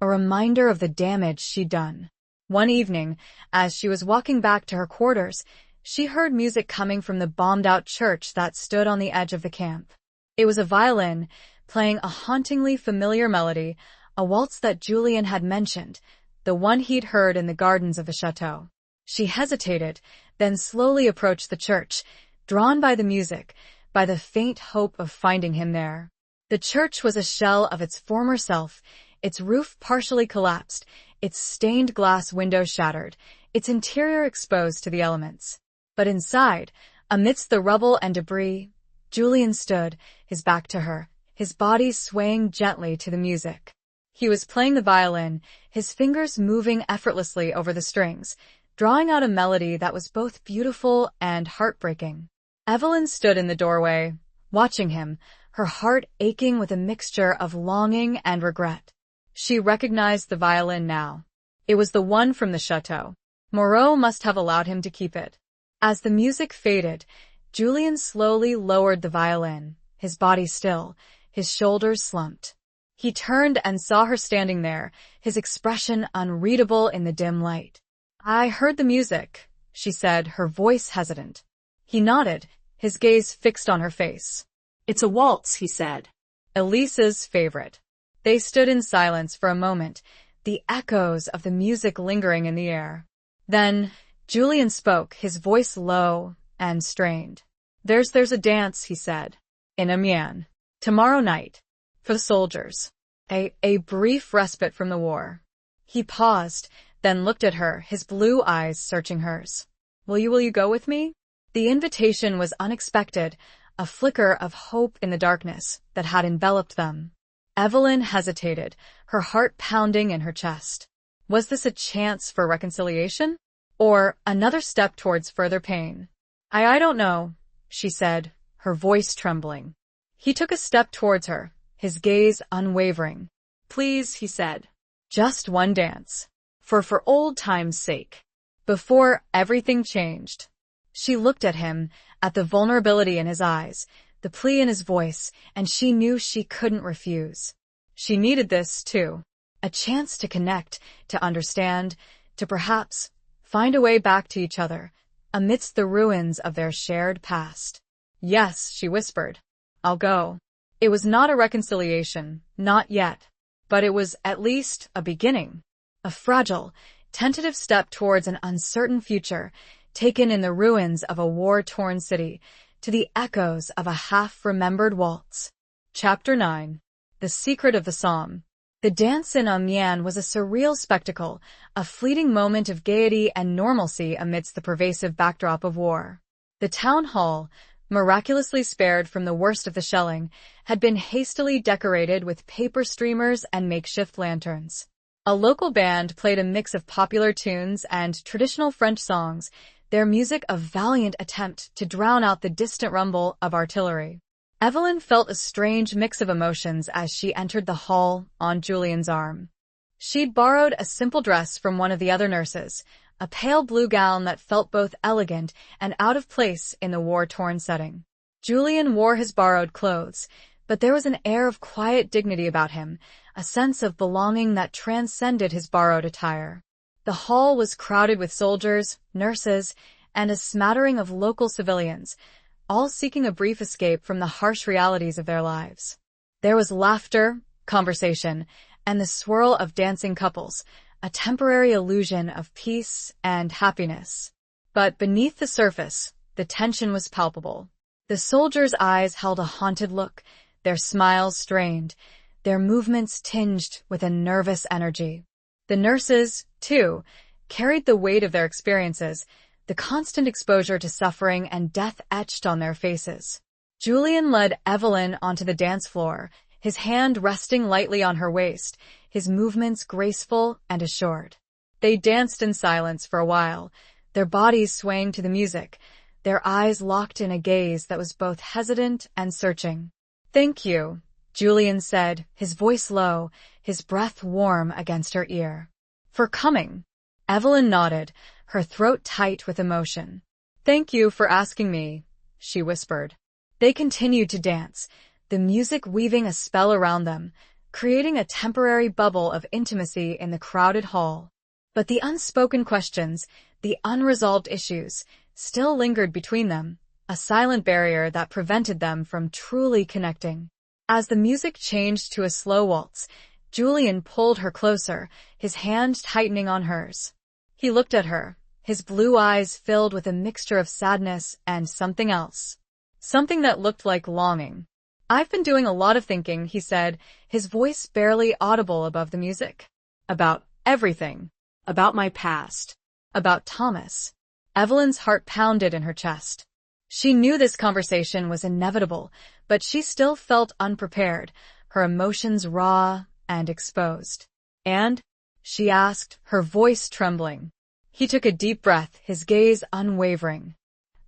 [SPEAKER 1] a reminder of the damage she'd done. One evening, as she was walking back to her quarters, she heard music coming from the bombed-out church that stood on the edge of the camp. It was a violin, playing a hauntingly familiar melody, a waltz that Julian had mentioned, the one he'd heard in the gardens of the chateau. She hesitated, then slowly approached the church, drawn by the music, by the faint hope of finding him there. The church was a shell of its former self, its roof partially collapsed, its stained glass windows shattered, its interior exposed to the elements. But inside, amidst the rubble and debris, Julian stood, his back to her, his body swaying gently to the music. He was playing the violin, his fingers moving effortlessly over the strings, drawing out a melody that was both beautiful and heartbreaking. Evelyn stood in the doorway, watching him, her heart aching with a mixture of longing and regret. She recognized the violin now. It was the one from the chateau. Moreau must have allowed him to keep it. As the music faded, Julian slowly lowered the violin, his body still, his shoulders slumped. He turned and saw her standing there, his expression unreadable in the dim light. "I heard the music," she said, her voice hesitant. He nodded, his gaze fixed on her face.
[SPEAKER 2] "It's a waltz," he said.
[SPEAKER 1] Elisa's favorite. They stood in silence for a moment, the echoes of the music lingering in the air. Then Julian spoke, his voice low and strained. There's a dance," he said, "in Amiens. Tomorrow night. For the soldiers. A brief respite from the war." He paused, then looked at her, his blue eyes searching hers. Will you go with me?" The invitation was unexpected, a flicker of hope in the darkness that had enveloped them. Evelyn hesitated, her heart pounding in her chest. Was this a chance for reconciliation? Or another step towards further pain? I don't know," she said, her voice trembling. He took a step towards her, his gaze unwavering. "Please," he said. "Just one dance. For old time's sake." Before everything changed. She looked at him, at the vulnerability in his eyes, the plea in his voice, and she knew she couldn't refuse. She needed this, too. A chance to connect, to understand, to perhaps find a way back to each other, amidst the ruins of their shared past. "Yes," she whispered. "I'll go." It was not a reconciliation, not yet. But it was at least a beginning. A fragile, tentative step towards an uncertain future, taken in the ruins of a war-torn city, to the echoes of a half-remembered waltz. Chapter 9. The Secret of the Psalm. The dance in Amiens was a surreal spectacle, a fleeting moment of gaiety and normalcy amidst the pervasive backdrop of war. The town hall, miraculously spared from the worst of the shelling, had been hastily decorated with paper streamers and makeshift lanterns. A local band played a mix of popular tunes and traditional French songs, their music a valiant attempt to drown out the distant rumble of artillery. Evelyn felt a strange mix of emotions as she entered the hall on Julian's arm. She'd borrowed a simple dress from one of the other nurses, a pale blue gown that felt both elegant and out of place in the war-torn setting. Julian wore his borrowed clothes, but there was an air of quiet dignity about him, a sense of belonging that transcended his borrowed attire. The hall was crowded with soldiers, nurses, and a smattering of local civilians, all seeking a brief escape from the harsh realities of their lives. There was laughter, conversation, and the swirl of dancing couples, a temporary illusion of peace and happiness. But beneath the surface, the tension was palpable. The soldiers' eyes held a haunted look, their smiles strained, their movements tinged with a nervous energy. The nurses, too, carried the weight of their experiences, the constant exposure to suffering and death etched on their faces. Julian led Evelyn onto the dance floor, his hand resting lightly on her waist, his movements graceful and assured. They danced in silence for a while, their bodies swaying to the music, their eyes locked in a gaze that was both hesitant and searching. "Thank you," Julian said, his voice low, his breath warm against her ear. "For coming." Evelyn nodded, her throat tight with emotion. "Thank you for asking me," she whispered. They continued to dance, the music weaving a spell around them, creating a temporary bubble of intimacy in the crowded hall. But the unspoken questions, the unresolved issues, still lingered between them, a silent barrier that prevented them from truly connecting. As the music changed to a slow waltz, Julian pulled her closer, his hand tightening on hers. He looked at her, his blue eyes filled with a mixture of sadness and something else. Something that looked like longing. "I've been doing a lot of thinking," he said, his voice barely audible above the music. "About everything."
[SPEAKER 2] About my past.
[SPEAKER 1] About Thomas. Evelyn's heart pounded in her chest. She knew this conversation was inevitable, but she still felt unprepared, her emotions raw and exposed. "And?" she asked, her voice trembling. He took a deep breath, his gaze unwavering.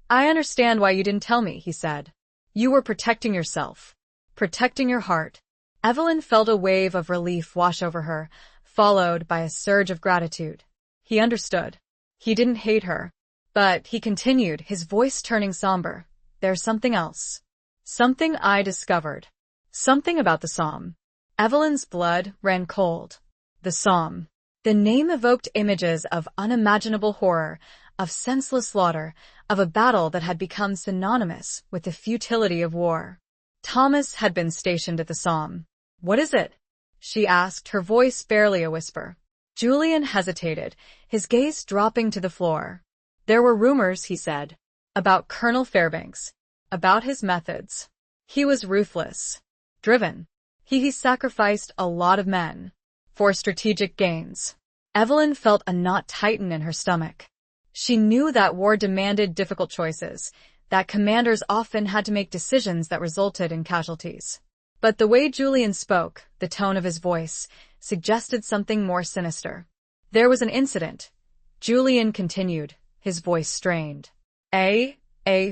[SPEAKER 1] "I understand why you didn't tell me," he said. "You were protecting yourself. Protecting your heart." Evelyn felt a wave of relief wash over her, followed by a surge of gratitude. He understood. He didn't hate her. But he continued, his voice turning somber. "There's something else. Something I discovered. Something about the psalm." Evelyn's blood ran cold. The psalm. The name evoked images of unimaginable horror, of senseless slaughter, of a battle that had become synonymous with the futility of war. Thomas had been stationed at the psalm. "What is it?" she asked, her voice barely a whisper. Julian hesitated, his gaze dropping to the floor. "There were rumors," he said, "about Colonel Fairbanks, about his methods. He was ruthless, driven. He sacrificed a lot of men for strategic gains." Evelyn felt a knot tighten in her stomach. She knew that war demanded difficult choices, that commanders often had to make decisions that resulted in casualties. But the way Julian spoke, the tone of his voice, suggested something more sinister. "There was an incident," Julian continued, his voice strained. A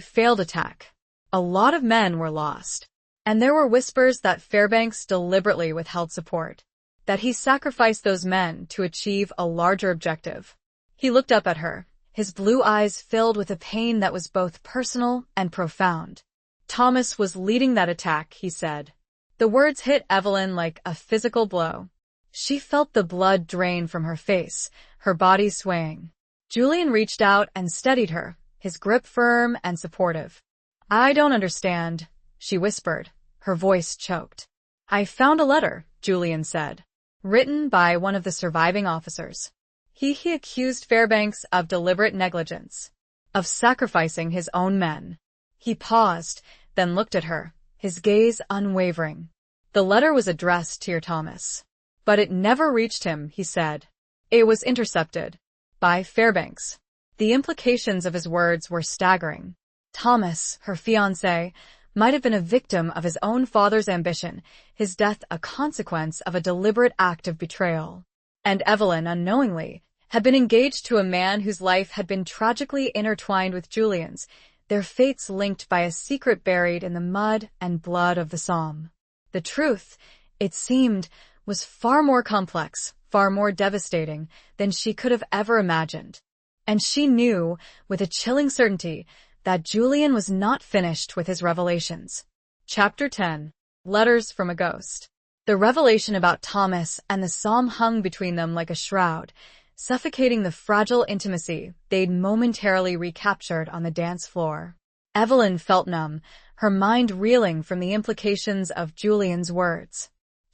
[SPEAKER 1] failed attack. A lot of men were lost. And there were whispers that Fairbanks deliberately withheld support, that he sacrificed those men to achieve a larger objective. He looked up at her, his blue eyes filled with a pain that was both personal and profound. "Thomas was leading that attack," he said. The words hit Evelyn like a physical blow. She felt the blood drain from her face, her body swaying. Julian reached out and steadied her, his grip firm and supportive. "I don't understand," she whispered, her voice choked. "I found a letter," Julian said, written by one of the surviving officers. He accused Fairbanks of deliberate negligence, of sacrificing his own men. He paused, then looked at her, his gaze unwavering. "The letter was addressed to your Thomas. But it never reached him," he said. "It was intercepted by Fairbanks." The implications of his words were staggering. Thomas, her fiancé, might have been a victim of his own father's ambition, his death a consequence of a deliberate act of betrayal. And Evelyn, unknowingly, had been engaged to a man whose life had been tragically intertwined with Julian's, their fates linked by a secret buried in the mud and blood of the psalm. The truth, it seemed, was far more complex, far more devastating than she could have ever imagined. And she knew, with a chilling certainty, that Julian was not finished with his revelations. Chapter 10. Letters from a Ghost. The revelation about Thomas and the psalm hung between them like a shroud, suffocating the fragile intimacy they'd momentarily recaptured on the dance floor. Evelyn felt numb, her mind reeling from the implications of Julian's words.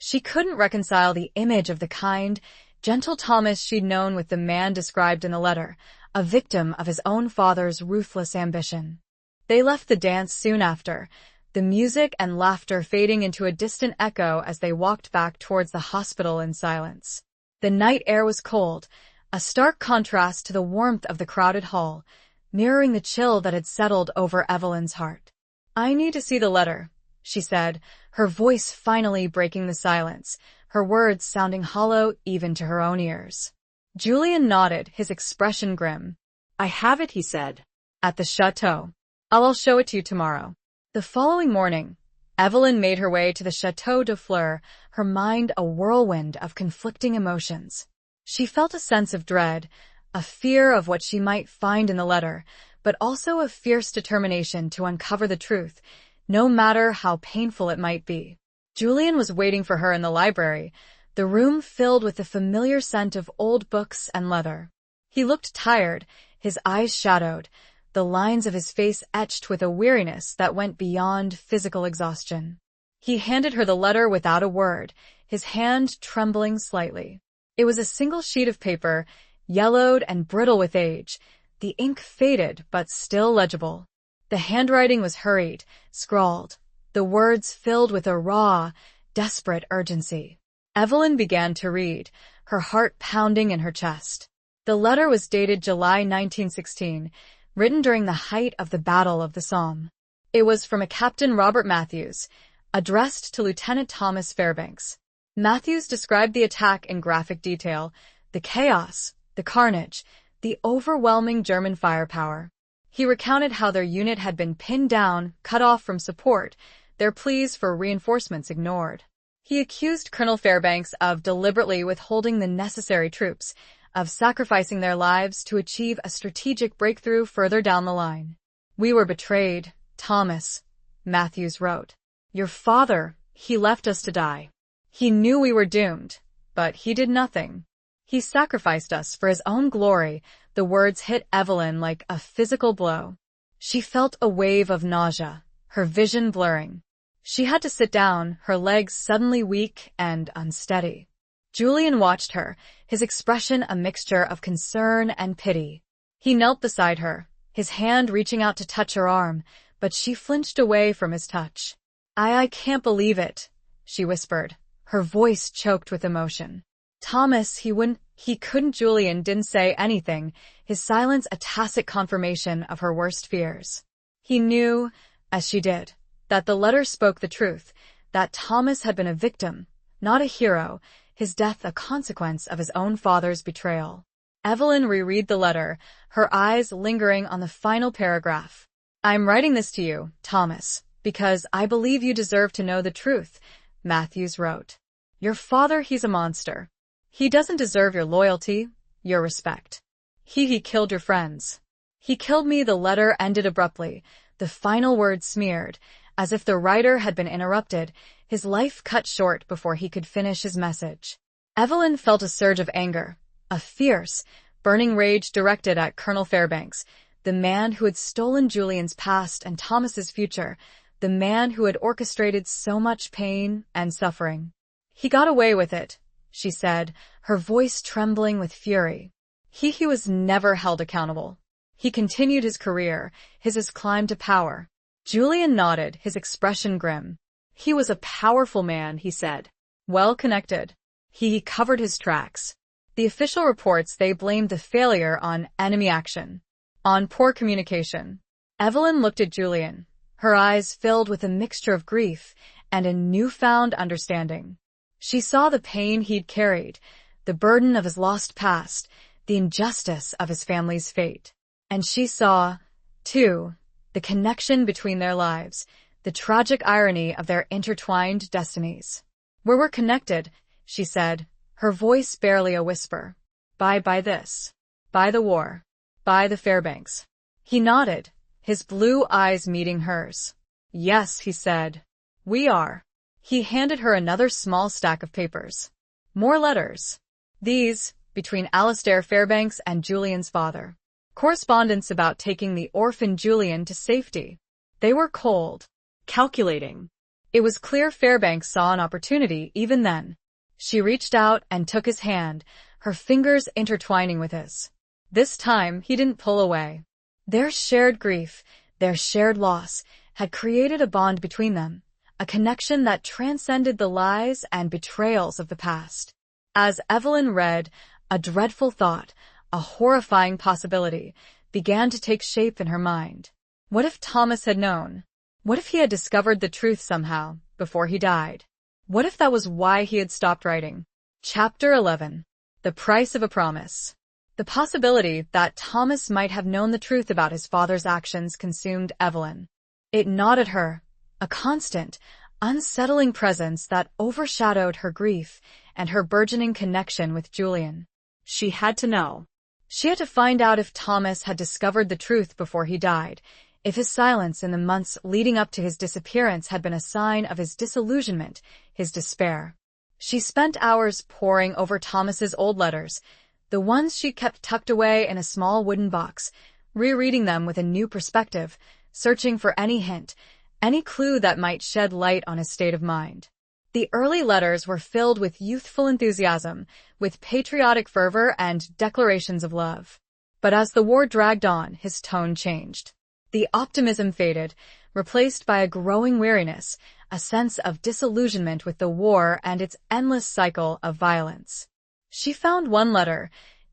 [SPEAKER 1] She couldn't reconcile the image of the kind, gentle Thomas she'd known with the man described in the letter, a victim of his own father's ruthless ambition. They left the dance soon after, the music and laughter fading into a distant echo as they walked back towards the hospital in silence. The night air was cold, a stark contrast to the warmth of the crowded hall, mirroring the chill that had settled over Evelyn's heart. "I need to see the letter," she said, her voice finally breaking the silence, her words sounding hollow even to her own ears. Julian nodded, his expression grim.
[SPEAKER 2] "I have it," he said.
[SPEAKER 1] "At the chateau. I'll show it to you tomorrow." The following morning, Evelyn made her way to the Chateau de Fleur, her mind a whirlwind of conflicting emotions. She felt a sense of dread, a fear of what she might find in the letter, but also a fierce determination to uncover the truth, no matter how painful it might be. Julian was waiting for her in the library, the room filled with the familiar scent of old books and leather. He looked tired, his eyes shadowed, the lines of his face etched with a weariness that went beyond physical exhaustion. He handed her the letter without a word, his hand trembling slightly. It was a single sheet of paper, yellowed and brittle with age, the ink faded but still legible. The handwriting was hurried, scrawled, the words filled with a raw, desperate urgency. Evelyn began to read, her heart pounding in her chest. The letter was dated July 1916, written during the height of the Battle of the Somme. It was from a Captain Robert Matthews, addressed to Lieutenant Thomas Fairbanks. Matthews described the attack in graphic detail, the chaos, the carnage, the overwhelming German firepower. He recounted how their unit had been pinned down, cut off from support, their pleas for reinforcements ignored. He accused Colonel Fairbanks of deliberately withholding the necessary troops, of sacrificing their lives to achieve a strategic breakthrough further down the line. "We were betrayed, Thomas," Matthews wrote. "Your father, he left us to die. He knew we were doomed, but he did nothing. He sacrificed us for his own glory." The words hit Evelyn like a physical blow. She felt a wave of nausea, her vision blurring. She had to sit down, her legs suddenly weak and unsteady. Julian watched her, his expression a mixture of concern and pity. He knelt beside her, his hand reaching out to touch her arm, but she flinched away from his touch. I can't believe it," she whispered, her voice choked with emotion. "Thomas, he couldn't." Julian didn't say anything, his silence a tacit confirmation of her worst fears. He knew, as she did, that the letter spoke the truth, that Thomas had been a victim, not a hero, his death a consequence of his own father's betrayal. Evelyn reread the letter, her eyes lingering on the final paragraph. "I'm writing this to you, Thomas, because I believe you deserve to know the truth," Matthews wrote. "Your father, he's a monster. He doesn't deserve your loyalty, your respect. He killed your friends. He killed me." The letter ended abruptly, the final word smeared, as if the writer had been interrupted, his life cut short before he could finish his message. Evelyn felt a surge of anger, a fierce, burning rage directed at Colonel Fairbanks, the man who had stolen Julian's past and Thomas's future, the man who had orchestrated so much pain and suffering. "He got away with it," she said, her voice trembling with fury. He was never held accountable. He continued his career, his climb to power." Julian nodded, his expression grim. "He was a powerful man," he said. "Well connected. He covered his tracks." The official reports they blamed the failure on enemy action, on poor communication. Evelyn looked at Julian, her eyes filled with a mixture of grief and a newfound understanding. She saw the pain he'd carried, the burden of his lost past, the injustice of his family's fate. And she saw, too, the connection between their lives, the tragic irony of their intertwined destinies. We're connected," she said, her voice barely a whisper. By this. By the war. By the Fairbanks." He nodded, his blue eyes meeting hers. "Yes," he said. "We are." He handed her another small stack of papers. More letters. These, between Alistair Fairbanks and Julian's father. Correspondence about taking the orphan Julian to safety. They were cold, calculating. It was clear Fairbanks saw an opportunity even then. She reached out and took his hand, her fingers intertwining with his. This time, he didn't pull away. Their shared grief, their shared loss, had created a bond between them, a connection that transcended the lies and betrayals of the past. As Evelyn read, a dreadful thought, a horrifying possibility, began to take shape in her mind. What if Thomas had known? What if he had discovered the truth somehow, before he died? What if that was why he had stopped writing? Chapter 11. The Price of a Promise. The possibility that Thomas might have known the truth about his father's actions consumed Evelyn. It gnawed at her, a constant, unsettling presence that overshadowed her grief and her burgeoning connection with Julian. She had to know. She had to find out if Thomas had discovered the truth before he died, if his silence in the months leading up to his disappearance had been a sign of his disillusionment, his despair. She spent hours poring over Thomas's old letters, the ones she kept tucked away in a small wooden box, rereading them with a new perspective, searching for any hint, any clue that might shed light on his state of mind. The early letters were filled with youthful enthusiasm, with patriotic fervor and declarations of love. But as the war dragged on, his tone changed. The optimism faded, replaced by a growing weariness, a sense of disillusionment with the war and its endless cycle of violence. She found one letter,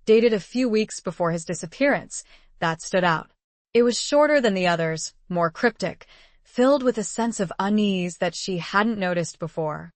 [SPEAKER 1] dated a few weeks before his disappearance, that stood out. It was shorter than the others, more cryptic, filled with a sense of unease that she hadn't noticed before.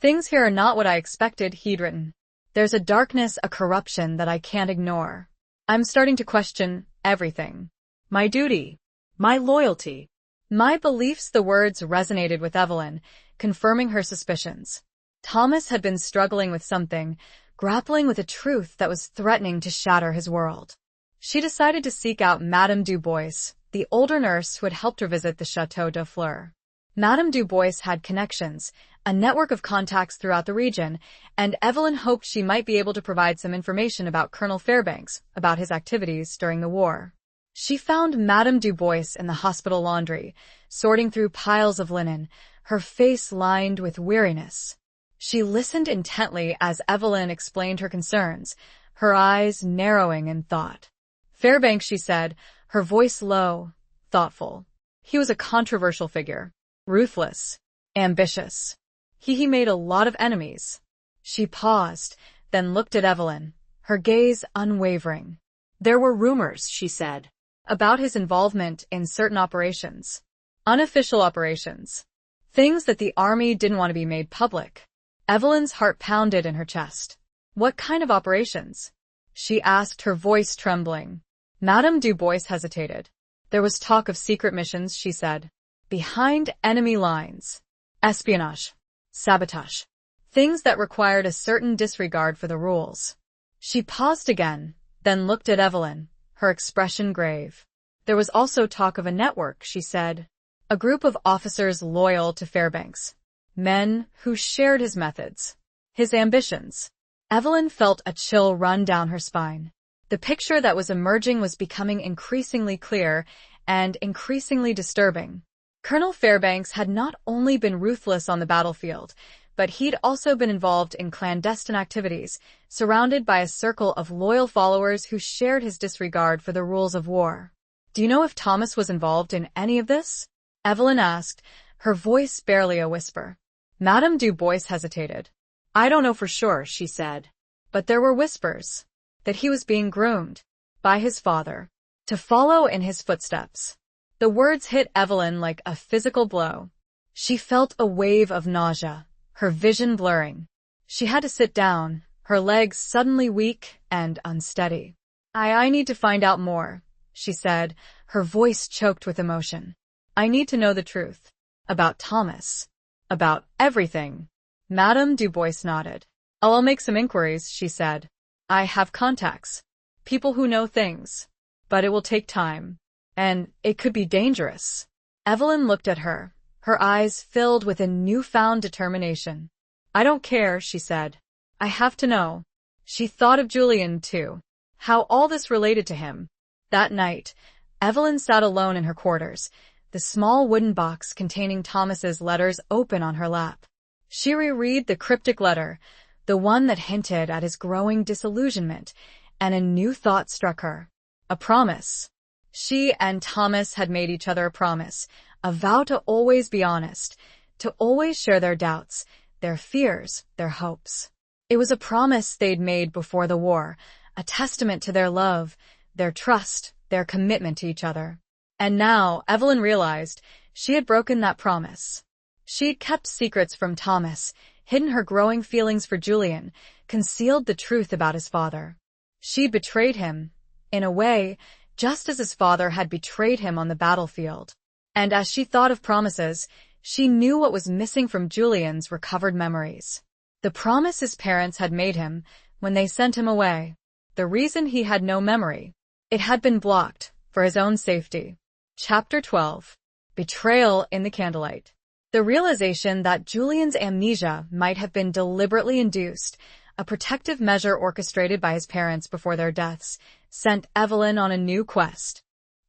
[SPEAKER 1] "Things here are not what I expected," he'd written. "There's a darkness, a corruption that I can't ignore. I'm starting to question everything. My duty, my loyalty, my beliefs." The words resonated with Evelyn, confirming her suspicions. Thomas had been struggling with something, grappling with a truth that was threatening to shatter his world. She decided to seek out Madame Dubois, the older nurse who had helped her visit the Château de Fleur. Madame Dubois had connections, a network of contacts throughout the region, and Evelyn hoped she might be able to provide some information about Colonel Fairbanks, about his activities during the war. She found Madame Dubois in the hospital laundry, sorting through piles of linen, her face lined with weariness. She listened intently as Evelyn explained her concerns, her eyes narrowing in thought. "Fairbanks," she said, her voice low, thoughtful. "He was a controversial figure. Ruthless. Ambitious. He made a lot of enemies." She paused, then looked at Evelyn, her gaze unwavering.
[SPEAKER 2] "There were rumors," she said,
[SPEAKER 1] "about his involvement in certain operations. Unofficial operations. Things that the army didn't want to be made public." Evelyn's heart pounded in her chest. "What kind of operations?" she asked, her voice trembling. Madame Dubois hesitated. "There was talk of secret missions," she said. "Behind enemy lines. Espionage. Sabotage. Things that required a certain disregard for the rules." She paused again, then looked at Evelyn, her expression grave. "There was also talk of a network," she said. "A group of officers loyal to Fairbanks. Men who shared his methods. His ambitions." Evelyn felt a chill run down her spine. The picture that was emerging was becoming increasingly clear and increasingly disturbing. Colonel Fairbanks had not only been ruthless on the battlefield, but he'd also been involved in clandestine activities, surrounded by a circle of loyal followers who shared his disregard for the rules of war. "Do you know if Thomas was involved in any of this?" Evelyn asked, her voice barely a whisper. Madame Dubois hesitated. "I don't know for sure," she said. "But there were whispers that he was being groomed by his father to follow in his footsteps." The words hit Evelyn like a physical blow. She felt a wave of nausea, her vision blurring. She had to sit down, her legs suddenly weak and unsteady. I need to find out more," she said, her voice choked with emotion. "I need to know the truth. About Thomas. About everything." Madame Dubois nodded. "I'll make some inquiries," she said. "I have contacts. People who know things. But it will take time. And it could be dangerous." Evelyn looked at her, her eyes filled with a newfound determination. "I don't care," she said. "I have to know." She thought of Julian, too. How all this related to him. That night, Evelyn sat alone in her quarters, the small wooden box containing Thomas's letters open on her lap. She reread the cryptic letter, the one that hinted at his growing disillusionment, and a new thought struck her. A promise. She and Thomas had made each other a promise, a vow to always be honest, to always share their doubts, their fears, their hopes. It was a promise they'd made before the war, a testament to their love, their trust, their commitment to each other. And now, Evelyn realized, she had broken that promise. She'd kept secrets from Thomas, hidden her growing feelings for Julian, concealed the truth about his father. She'd betrayed him, in a way, just as his father had betrayed him on the battlefield. And as she thought of promises, she knew what was missing from Julian's recovered memories. The promise his parents had made him when they sent him away. The reason he had no memory. It had been blocked, for his own safety. Chapter 12. Betrayal in the Candlelight. The realization that Julian's amnesia might have been deliberately induced, a protective measure orchestrated by his parents before their deaths, sent Evelyn on a new quest.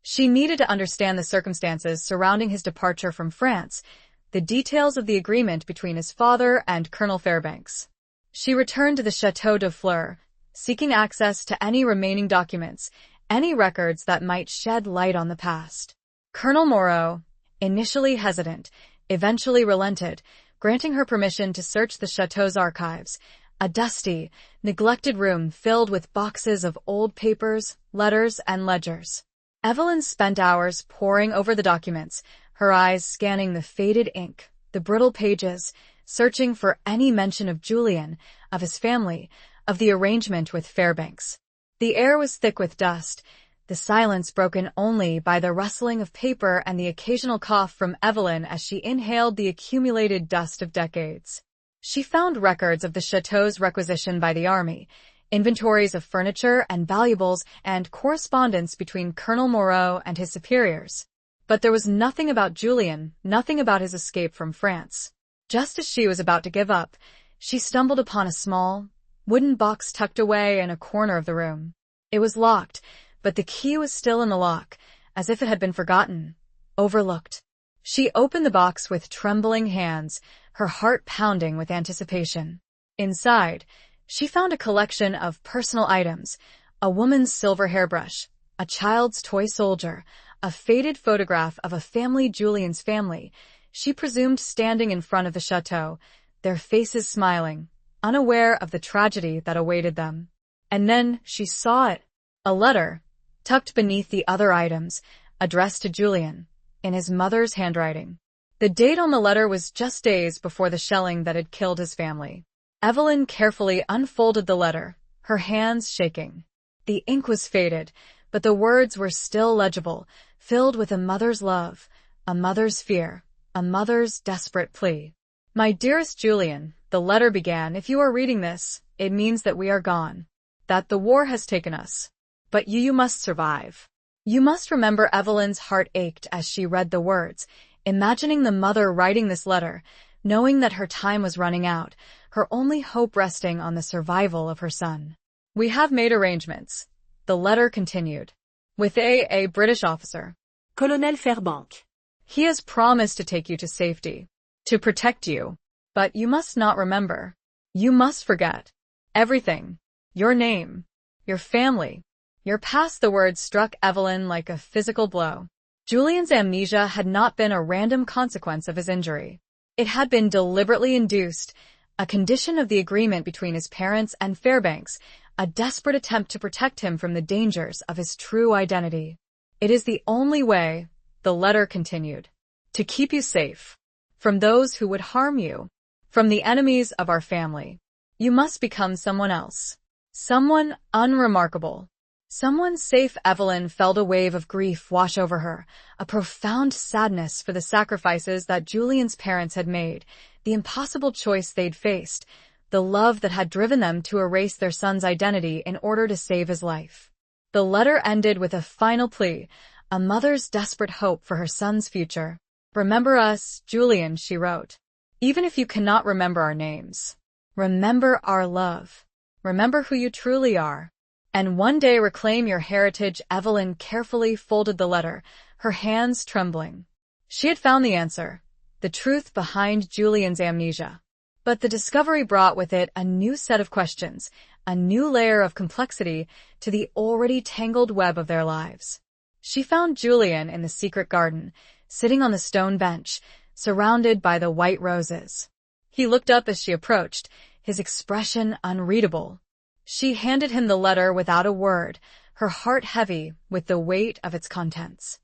[SPEAKER 1] She needed to understand the circumstances surrounding his departure from France, the details of the agreement between his father and Colonel Fairbanks. She returned to the Château de Fleur, seeking access to any remaining documents, any records that might shed light on the past. Colonel Moreau, initially hesitant, eventually relented, granting her permission to search the chateau's archives, a dusty, neglected room filled with boxes of old papers, letters, and ledgers. Evelyn spent hours poring over the documents, her eyes scanning the faded ink, the brittle pages, searching for any mention of Julian, of his family, of the arrangement with Fairbanks. The air was thick with dust, the silence broken only by the rustling of paper and the occasional cough from Evelyn as she inhaled the accumulated dust of decades. She found records of the chateau's requisition by the army, inventories of furniture and valuables, and correspondence between Colonel Moreau and his superiors. But there was nothing about Julian, nothing about his escape from France. Just as she was about to give up, she stumbled upon a small, wooden box tucked away in a corner of the room. It was locked, but the key was still in the lock, as if it had been forgotten, overlooked. She opened the box with trembling hands, her heart pounding with anticipation. Inside, she found a collection of personal items, a woman's silver hairbrush, a child's toy soldier, a faded photograph of a family Julian's family, she presumed standing in front of the chateau, their faces smiling, unaware of the tragedy that awaited them. And then she saw it. A letter, tucked beneath the other items, addressed to Julian, in his mother's handwriting. The date on the letter was just days before the shelling that had killed his family. Evelyn carefully unfolded the letter, her hands shaking. The ink was faded, but the words were still legible, filled with a mother's love, a mother's fear, a mother's desperate plea. My dearest Julian, the letter began, if you are reading this, it means that we are gone, that the war has taken us. But you must survive. You must remember. Evelyn's heart ached as she read the words, imagining the mother writing this letter, knowing that her time was running out, her only hope resting on the survival of her son. We have made arrangements, the letter continued, with a British officer.
[SPEAKER 2] Colonel Fairbanks.
[SPEAKER 1] He has promised to take you to safety, to protect you. But you must not remember. You must forget. Everything. Your name. Your family. Your past. The words struck Evelyn like a physical blow. Julian's amnesia had not been a random consequence of his injury. It had been deliberately induced, a condition of the agreement between his parents and Fairbanks, a desperate attempt to protect him from the dangers of his true identity. It is the only way, the letter continued, to keep you safe from those who would harm you, from the enemies of our family. You must become someone else, someone unremarkable, someone safe. Evelyn felt a wave of grief wash over her, a profound sadness for the sacrifices that Julian's parents had made, the impossible choice they'd faced, the love that had driven them to erase their son's identity in order to save his life. The letter ended with a final plea, a mother's desperate hope for her son's future. Remember us, Julian, she wrote. Even if you cannot remember our names, remember our love. Remember who you truly are. And one day reclaim your heritage. Evelyn carefully folded the letter, her hands trembling. She had found the answer, the truth behind Julian's amnesia. But the discovery brought with it a new set of questions, a new layer of complexity to the already tangled web of their lives. She found Julian in the secret garden, sitting on the stone bench, surrounded by the white roses. He looked up as she approached, his expression unreadable. She handed him the letter without a word, her heart heavy with the weight of its contents.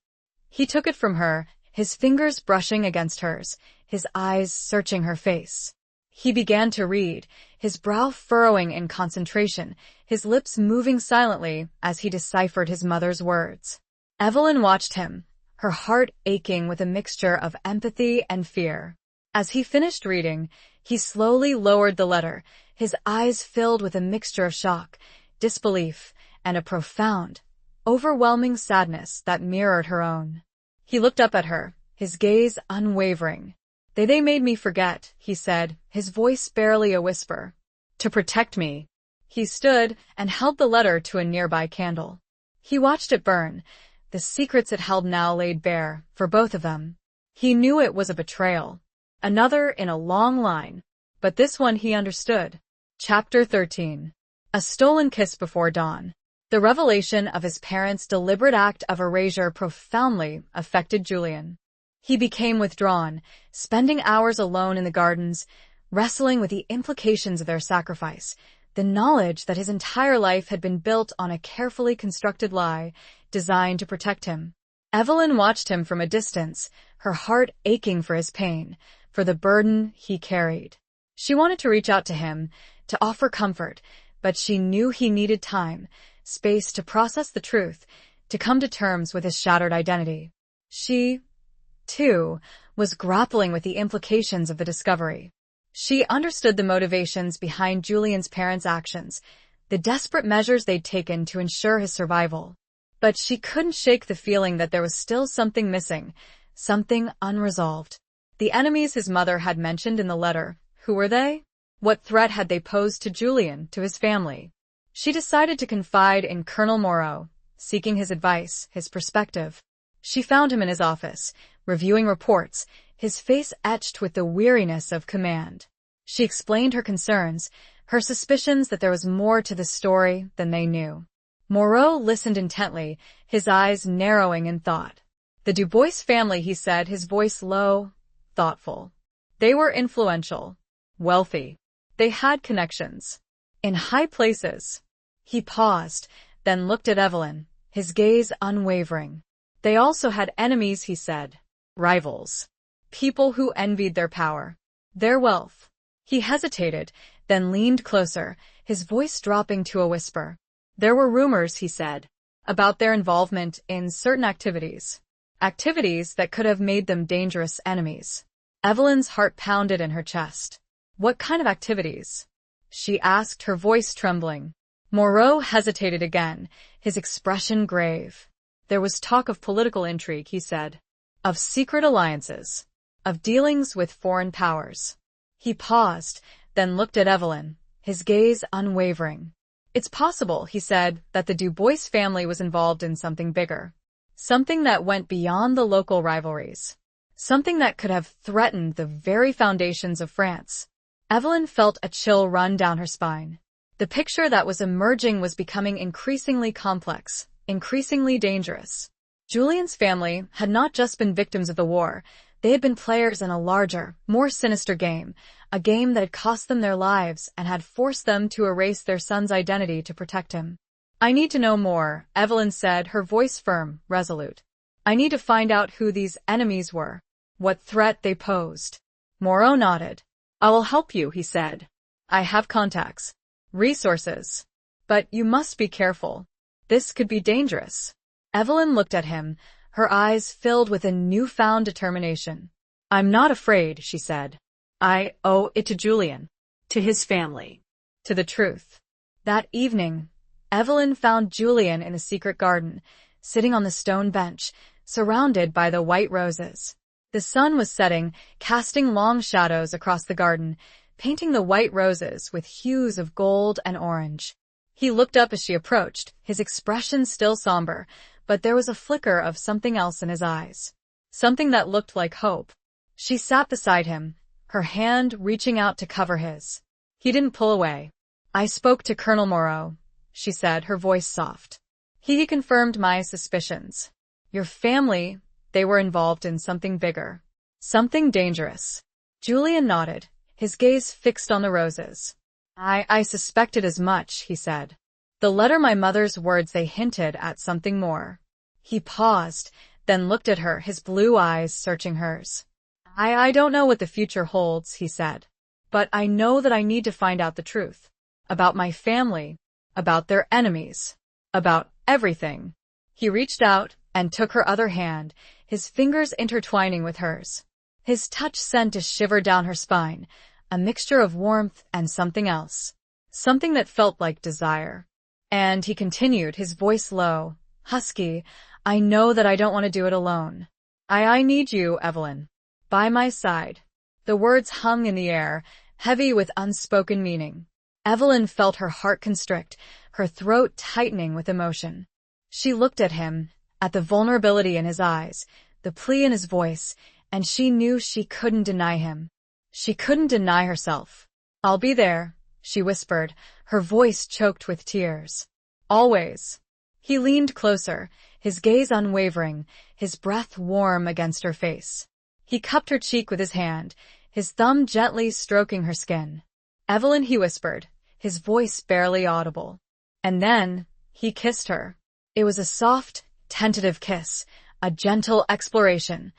[SPEAKER 1] He took it from her, his fingers brushing against hers, his eyes searching her face. He began to read, his brow furrowing in concentration, his lips moving silently as he deciphered his mother's words. Evelyn watched him, her heart aching with a mixture of empathy and fear. As he finished reading, he slowly lowered the letter, his eyes filled with a mixture of shock, disbelief, and a profound, overwhelming sadness that mirrored her own. He looked up at her, his gaze unwavering. They made me forget, he said, his voice barely a whisper. To protect me. He stood and held the letter to a nearby candle. He watched it burn, the secrets it held now laid bare, for both of them. He knew it was a betrayal. Another in a long line. But this one he understood. Chapter 13. A stolen kiss before dawn. The revelation of his parents' deliberate act of erasure profoundly affected Julian. He became withdrawn, spending hours alone in the gardens, wrestling with the implications of their sacrifice, the knowledge that his entire life had been built on a carefully constructed lie designed to protect him. Evelyn watched him from a distance, her heart aching for his pain, for the burden he carried. She wanted to reach out to him, to offer comfort, but she knew he needed time, space to process the truth, to come to terms with his shattered identity. She, too, was grappling with the implications of the discovery. She understood the motivations behind Julian's parents' actions, the desperate measures they'd taken to ensure his survival. But she couldn't shake the feeling that there was still something missing, something unresolved. The enemies his mother had mentioned in the letter, who were they? What threat had they posed to Julian, to his family? She decided to confide in Colonel Moreau, seeking his advice, his perspective. She found him in his office, reviewing reports, his face etched with the weariness of command. She explained her concerns, her suspicions that there was more to the story than they knew. Moreau listened intently, his eyes narrowing in thought. The Dubois family, he said, his voice low, thoughtful. They were influential, wealthy. They had connections. In high places. He paused, then looked at Evelyn, his gaze unwavering. They also had enemies, he said. Rivals. People who envied their power, their wealth. He hesitated, then leaned closer, his voice dropping to a whisper. There were rumors, he said, about their involvement in certain activities. Activities that could have made them dangerous enemies. Evelyn's heart pounded in her chest. What kind of activities? She asked, her voice trembling. Moreau hesitated again, his expression grave. There was talk of political intrigue, he said. Of secret alliances. Of dealings with foreign powers. He paused, then looked at Evelyn, his gaze unwavering. It's possible, he said, that the Dubois family was involved in something bigger. Something that went beyond the local rivalries. Something that could have threatened the very foundations of France. Evelyn felt a chill run down her spine. The picture that was emerging was becoming increasingly complex, increasingly dangerous. Julian's family had not just been victims of the war, they had been players in a larger, more sinister game, a game that had cost them their lives and had forced them to erase their son's identity to protect him. I need to know more, Evelyn said, her voice firm, resolute. I need to find out who these enemies were, what threat they posed. Moreau nodded. I will help you, he said. I have contacts, resources. But you must be careful. This could be dangerous. Evelyn looked at him, her eyes filled with a newfound determination. I'm not afraid, she said. I owe it to Julian, to his family, to the truth. That evening, Evelyn found Julian in the secret garden, sitting on the stone bench, surrounded by the white roses. The sun was setting, casting long shadows across the garden, painting the white roses with hues of gold and orange. He looked up as she approached, his expression still somber, but there was a flicker of something else in his eyes. something that looked like hope. She sat beside him, her hand reaching out to cover his. He didn't pull away. "I spoke to Colonel Moreau," she said, her voice soft. "He confirmed my suspicions. Your family, they were involved in something bigger. Something dangerous." Julian nodded, his gaze fixed on the roses. I suspected as much," he said. "The letter, my mother's words, they hinted at something more." He paused, then looked at her, his blue eyes searching hers. I don't know what the future holds," he said. "But I know that I need to find out the truth. About my family, about their enemies, about everything." He reached out and took her other hand, his fingers intertwining with hers. His touch sent a shiver down her spine, a mixture of warmth and something else. Something that felt like desire. And he continued, his voice low, husky, "I know that I don't want to do it alone. I need you, Evelyn. By my side." The words hung in the air, heavy with unspoken meaning. Evelyn felt her heart constrict, her throat tightening with emotion. She looked at him, at the vulnerability in his eyes, the plea in his voice, and she knew she couldn't deny him. She couldn't deny herself. "I'll be there," she whispered, her voice choked with tears. "Always." He leaned closer, his gaze unwavering, his breath warm against her face. He cupped her cheek with his hand, his thumb gently stroking her skin. "Evelyn," he whispered, his voice barely audible. And then, he kissed her. It was a soft, tentative kiss, a gentle exploration,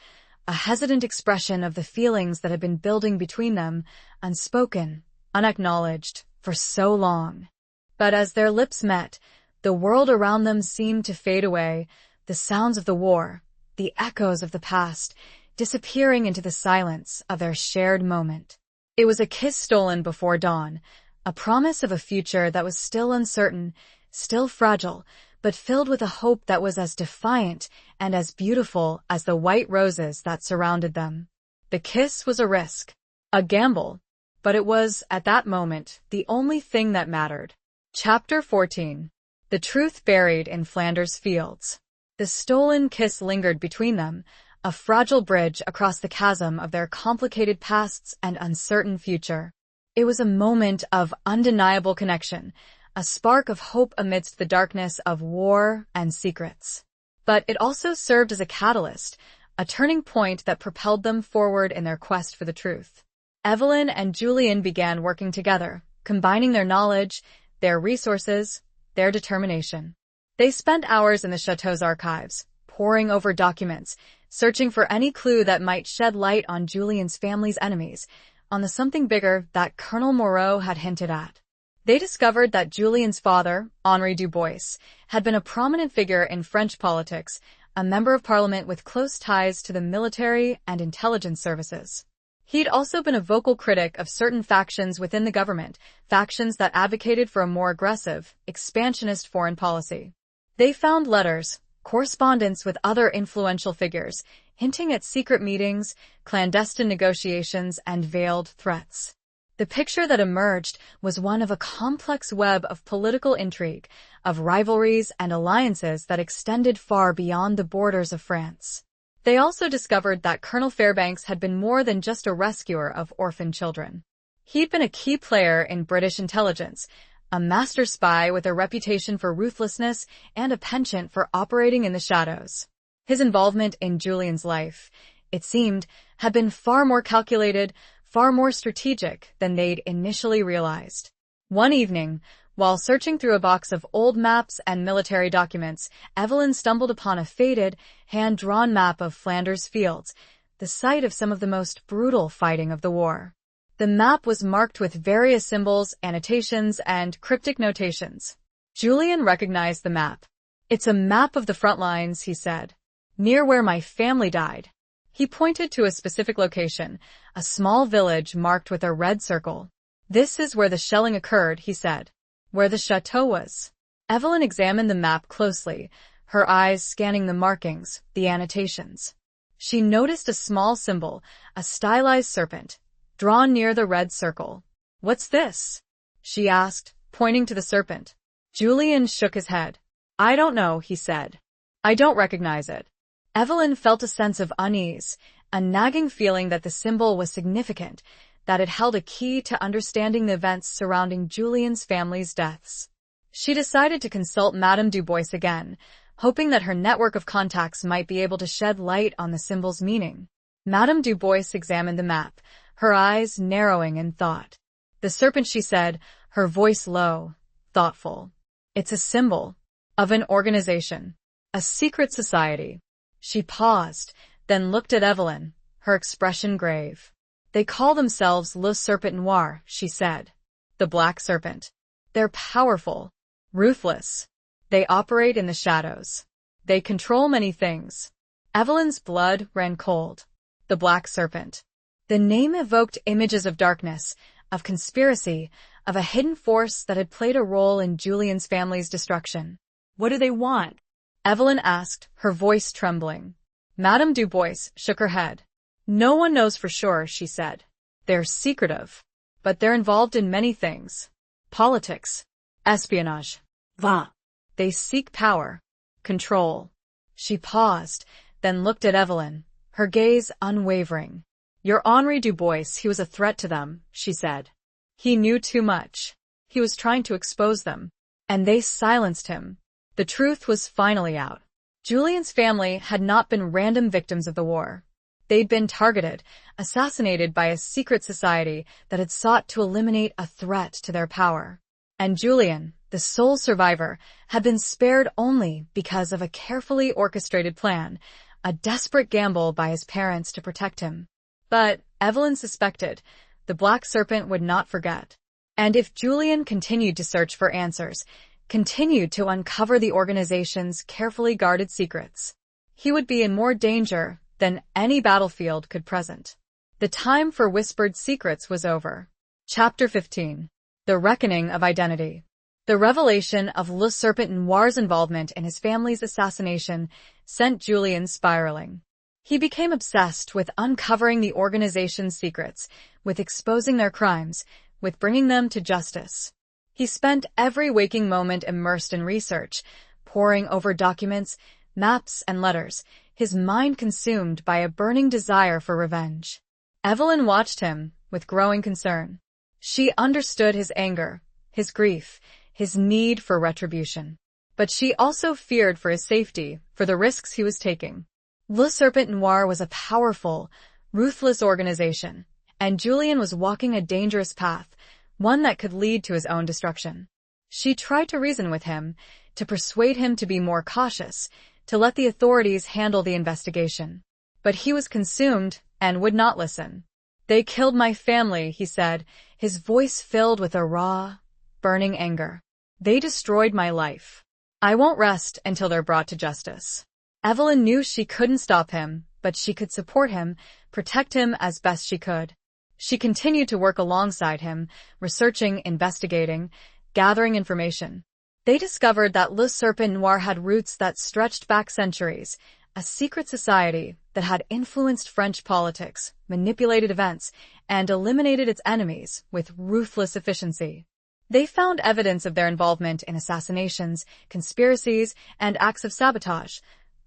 [SPEAKER 1] a hesitant expression of the feelings that had been building between them, unspoken, unacknowledged, for so long. But as their lips met, the world around them seemed to fade away, the sounds of the war, the echoes of the past, disappearing into the silence of their shared moment. It was a kiss stolen before dawn, a promise of a future that was still uncertain, still fragile, but filled with a hope that was as defiant and as beautiful as the white roses that surrounded them. The kiss was a risk, a gamble, but it was, at that moment, the only thing that mattered. Chapter 14. The Truth Buried in Flanders Fields. The stolen kiss lingered between them, a fragile bridge across the chasm of their complicated pasts and uncertain future. It was a moment of undeniable connection, a spark of hope amidst the darkness of war and secrets. But it also served as a catalyst, a turning point that propelled them forward in their quest for the truth. Evelyn and Julian began working together, combining their knowledge, their resources, their determination. They spent hours in the chateau's archives, poring over documents, searching for any clue that might shed light on Julian's family's enemies, on the something bigger that Colonel Moreau had hinted at. They discovered that Julian's father, Henri Dubois, had been a prominent figure in French politics, a member of parliament with close ties to the military and intelligence services. He'd also been a vocal critic of certain factions within the government, factions that advocated for a more aggressive, expansionist foreign policy. They found letters, correspondence with other influential figures, hinting at secret meetings, clandestine negotiations, and veiled threats. The picture that emerged was one of a complex web of political intrigue, of rivalries and alliances that extended far beyond the borders of France. They also discovered that Colonel Fairbanks had been more than just a rescuer of orphan children. He'd been a key player in British intelligence, a master spy with a reputation for ruthlessness and a penchant for operating in the shadows. His involvement in Julian's life, it seemed, had been far more calculated, far more strategic than they'd initially realized. One evening, while searching through a box of old maps and military documents, Evelyn stumbled upon a faded, hand-drawn map of Flanders Fields, the site of some of the most brutal fighting of the war. The map was marked with various symbols, annotations, and cryptic notations. Julian recognized the map. "It's a map of the front lines," he said. "Near where my family died." He pointed to a specific location, a small village marked with a red circle. "This is where the shelling occurred," he said. "Where the chateau was." Evelyn examined the map closely, her eyes scanning the markings, the annotations. She noticed a small symbol, a stylized serpent, drawn near the red circle. "What's this?" she asked, pointing to the serpent. Julian shook his head. "I don't know," he said. "I don't recognize it." Evelyn felt a sense of unease, a nagging feeling that the symbol was significant, that it held a key to understanding the events surrounding Julian's family's deaths. She decided to consult Madame Dubois again, hoping that her network of contacts might be able to shed light on the symbol's meaning. Madame Dubois examined the map, her eyes narrowing in thought. The serpent, she said, her voice low, thoughtful. It's a symbol of an organization, a secret society. She paused, then looked at Evelyn, her expression grave. They call themselves Le Serpent Noir, she said. The Black Serpent. They're powerful, ruthless. They operate in the shadows. They control many things. Evelyn's blood ran cold. The Black Serpent. The name evoked images of darkness, of conspiracy, of a hidden force that had played a role in Julian's family's destruction.
[SPEAKER 2] What do they want?
[SPEAKER 1] Evelyn asked, her voice trembling. Madame Dubois shook her head. No one knows for sure, she said. They're secretive, but they're involved in many things. Politics, espionage.
[SPEAKER 2] Va.
[SPEAKER 1] They seek power, control. She paused, then looked at Evelyn, her gaze unwavering. Your Henri Dubois, he was a threat to them, she said. He knew too much. He was trying to expose them, and they silenced him. The truth was finally out. Julian's family had not been random victims of the war. They'd been targeted, assassinated by a secret society that had sought to eliminate a threat to their power. And Julian, the sole survivor, had been spared only because of a carefully orchestrated plan, a desperate gamble by his parents to protect him. But, Evelyn suspected, the Black Serpent would not forget. And if Julian continued to search for answers, continued to uncover the organization's carefully guarded secrets, he would be in more danger than any battlefield could present. The time for whispered secrets was over. Chapter 15. The Reckoning of Identity. The revelation of Le Serpent Noir's involvement in his family's assassination sent Julian spiraling. He became obsessed with uncovering the organization's secrets, with exposing their crimes, with bringing them to justice. He spent every waking moment immersed in research, poring over documents, maps, and letters, his mind consumed by a burning desire for revenge. Evelyn watched him with growing concern. She understood his anger, his grief, his need for retribution. But she also feared for his safety, for the risks he was taking. Le Serpent Noir was a powerful, ruthless organization, and Julian was walking a dangerous path, one that could lead to his own destruction. She tried to reason with him, to persuade him to be more cautious, to let the authorities handle the investigation. But he was consumed and would not listen. They killed my family, he said, his voice filled with a raw, burning anger. They destroyed my life. I won't rest until they're brought to justice. Evelyn knew she couldn't stop him, but she could support him, protect him as best she could. She continued to work alongside him, researching, investigating, gathering information. They discovered that Le Serpent Noir had roots that stretched back centuries, a secret society that had influenced French politics, manipulated events, and eliminated its enemies with ruthless efficiency. They found evidence of their involvement in assassinations, conspiracies, and acts of sabotage,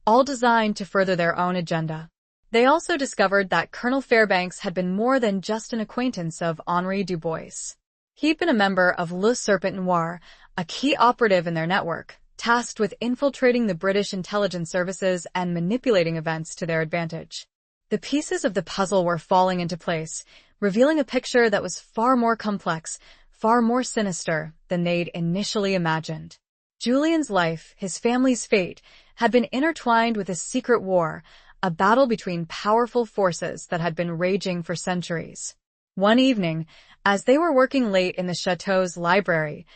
[SPEAKER 1] all designed to further their own agenda. They also discovered that Colonel Fairbanks had been more than just an acquaintance of Henri Dubois. He'd been a member of Le Serpent Noir, a key operative in their network, tasked with infiltrating the British intelligence services and manipulating events to their advantage. The pieces of the puzzle were falling into place, revealing a picture that was far more complex, far more sinister than they'd initially imagined. Julian's life, his family's fate, had been intertwined with a secret war, a battle between powerful forces that had been raging for centuries. One evening, as they were working late in the chateau's library,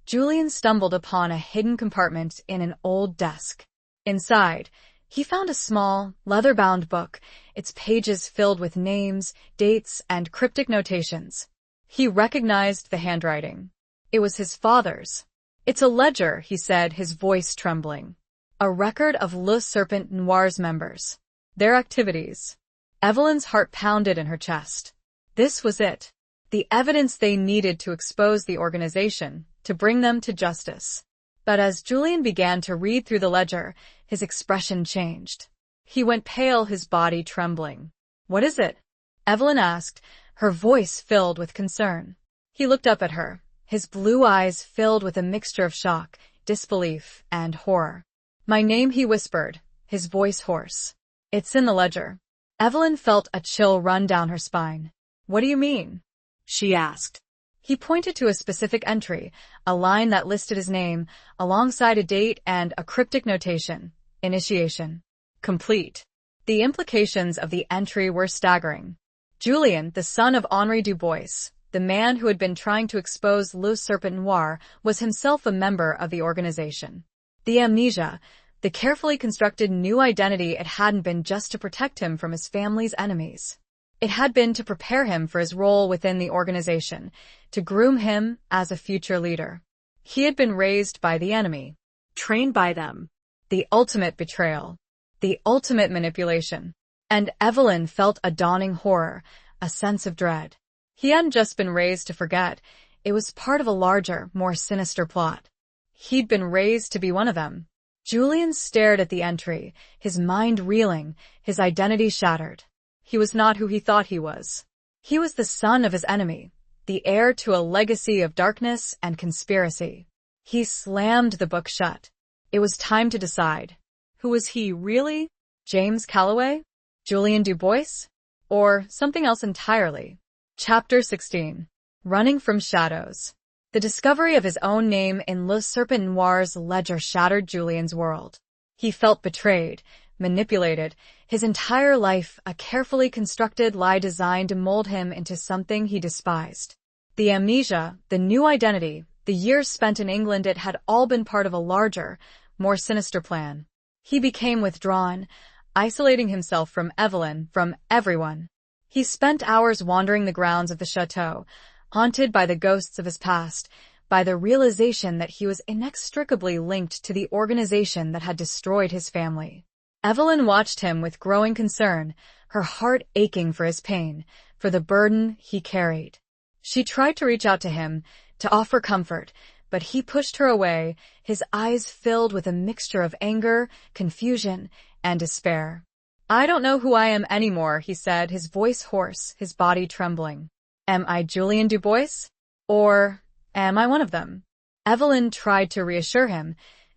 [SPEAKER 1] Julian stumbled upon a hidden compartment in an old desk. Inside, he found a small, leather-bound book, its pages filled with names, dates, and cryptic notations. He recognized the handwriting. It was his father's. It's a ledger, he said, his voice trembling. A record of Le Serpent Noir's members. Their activities. Evelyn's heart pounded in her chest. This was it. The evidence they needed to expose the organization, to bring them to justice. But as Julian began to read through the ledger, his expression changed. He went pale, his body trembling. "What is it?" Evelyn asked, her voice filled with concern. He looked up at her, his blue eyes filled with a mixture of shock, disbelief, and horror. "My name," he whispered, his voice hoarse. "It's in the ledger." Evelyn felt a chill run down her spine. "What do you mean?" she asked. He pointed to a specific entry, a line that listed his name, alongside a date and a cryptic notation: initiation. Complete. The implications of the entry were staggering. Julien, the son of Henri Dubois, the man who had been trying to expose Le Serpent Noir, was himself a member of the organization. The amnesia, the carefully constructed new identity, it hadn't been just to protect him from his family's enemies. It had been to prepare him for his role within the organization, to groom him as a future leader. He had been raised by the enemy, trained by them. The ultimate betrayal. The ultimate manipulation. And Evelyn felt a dawning horror, a sense of dread. He hadn't just been raised to forget. It was part of a larger, more sinister plot. He'd been raised to be one of them. Julien stared at the entry, his mind reeling, his identity shattered. He was not who he thought he was. He was the son of his enemy, the heir to a legacy of darkness and conspiracy. He slammed the book shut. It was time to decide. Who was he really? James Calloway? Julien Dubois? Or something else entirely? Chapter 16. Running from Shadows. The discovery of his own name in Le Serpent Noir's ledger shattered Julien's world. He felt betrayed, manipulated, his entire life a carefully constructed lie designed to mold him into something he despised. The amnesia, the new identity, the years spent in England, it had all been part of a larger, more sinister plan. He became withdrawn, isolating himself from Evelyn, from everyone. He spent hours wandering the grounds of the chateau, haunted by the ghosts of his past, by the realization that he was inextricably linked to the organization that had destroyed his family. Evelyn watched him with growing concern, her heart aching for his pain, for the burden he carried. She tried to reach out to him, to offer comfort, but he pushed her away, his eyes filled with a mixture of anger, confusion, and despair. "I don't know who I am anymore," he said, his voice hoarse, his body trembling. "Am I Julien Dubois? Or am I one of them?" Evelyn tried to reassure him,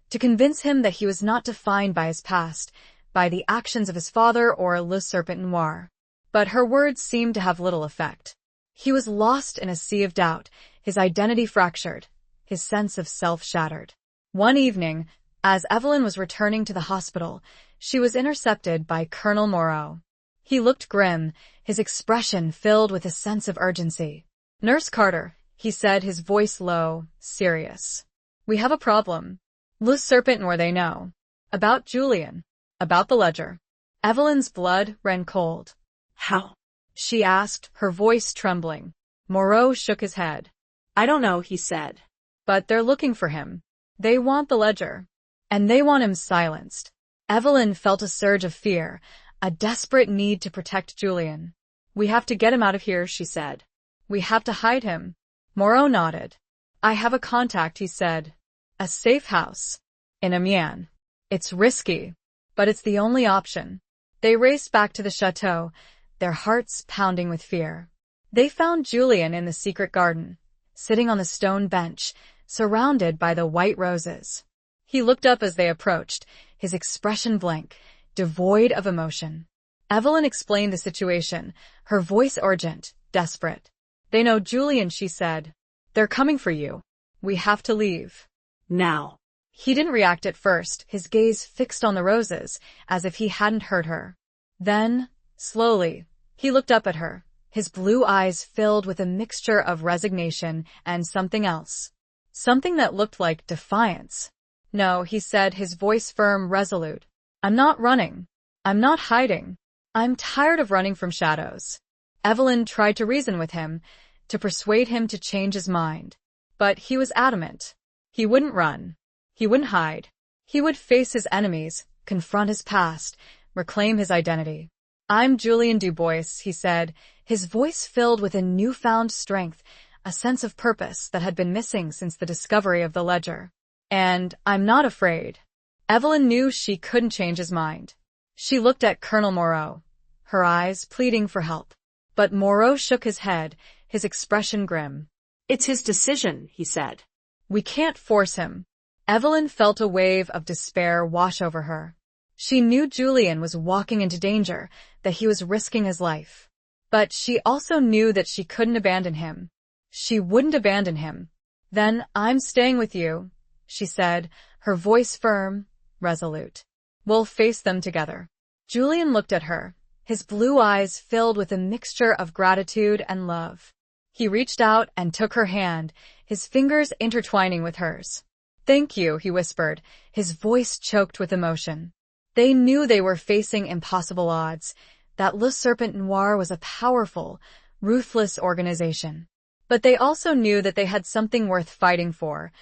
[SPEAKER 1] to convince him that he was not defined by his past, by the actions of his father or Le Serpent Noir. But her words seemed to have little effect. He was lost in a sea of doubt, his identity fractured, his sense of self shattered. One evening, as Evelyn was returning to the hospital, she was intercepted by Colonel Moreau. He looked grim, his expression filled with a sense of urgency. "Nurse Carter," he said, his voice low, serious. "We have a problem. Le Serpent Noir, they know. About Julien. About the ledger." Evelyn's blood ran cold. "How?" she asked, her voice trembling. Moreau shook his head. "I don't know," he said. "But they're looking for him. They want the ledger. And they want him silenced." Evelyn felt a surge of fear, a desperate need to protect Julien. "We have to get him out of here," she said. "We have to hide him." Moreau nodded. "I have a contact," he said. "A safe house. In Amiens. It's risky, but it's the only option." They raced back to the chateau, their hearts pounding with fear. They found Julien in the secret garden, sitting on the stone bench, surrounded by the white roses. He looked up as they approached, his expression blank, devoid of emotion. Evelyn explained the situation, her voice urgent, desperate. "They know Julien," she said. "They're coming for you. We have to leave. Now." He didn't react at first, his gaze fixed on the roses, as if he hadn't heard her. Then, slowly, he looked up at her, his blue eyes filled with a mixture of resignation and something else. Something that looked like defiance. "No," he said, his voice firm, resolute. "I'm not running. I'm not hiding. I'm tired of running from shadows." Evelyn tried to reason with him, to persuade him to change his mind. But he was adamant. He wouldn't run. He wouldn't hide. He would face his enemies, confront his past, reclaim his identity. "I'm Julien Dubois," he said, his voice filled with a newfound strength, a sense of purpose that had been missing since the discovery of the ledger. "And I'm not afraid." Evelyn knew she couldn't change his mind. She looked at Colonel Moreau, her eyes pleading for help. But Moreau shook his head, his expression grim.
[SPEAKER 2] It's his decision, he said.
[SPEAKER 1] We can't force him. Evelyn felt a wave of despair wash over her. She knew Julian was walking into danger, that he was risking his life. But she also knew that she couldn't abandon him. She wouldn't abandon him. Then I'm staying with you, she said, her voice firm, resolute. We'll face them together. Julian looked at her, his blue eyes filled with a mixture of gratitude and love. He reached out and took her hand, his fingers intertwining with hers. Thank you, he whispered, his voice choked with emotion. They knew they were facing impossible odds, that Le Serpent Noir was a powerful, ruthless organization. But they also knew that they had something worth fighting for.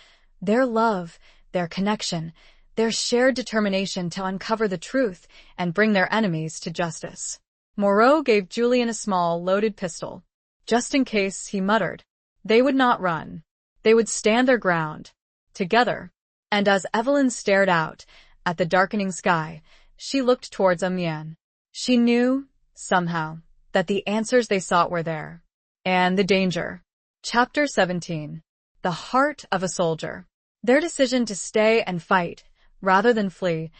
[SPEAKER 1] Their love, their connection, their shared determination to uncover the truth and bring their enemies to justice. Moreau gave Julian a small, loaded pistol. Just in case, he muttered. They would not run. They would stand their ground. Together. And as Evelyn stared out, at the darkening sky, she looked towards Amiens. She knew, somehow, that the answers they sought were there. And the danger. Chapter 17. The Heart of a Soldier. Their decision to stay and fight, rather than flee,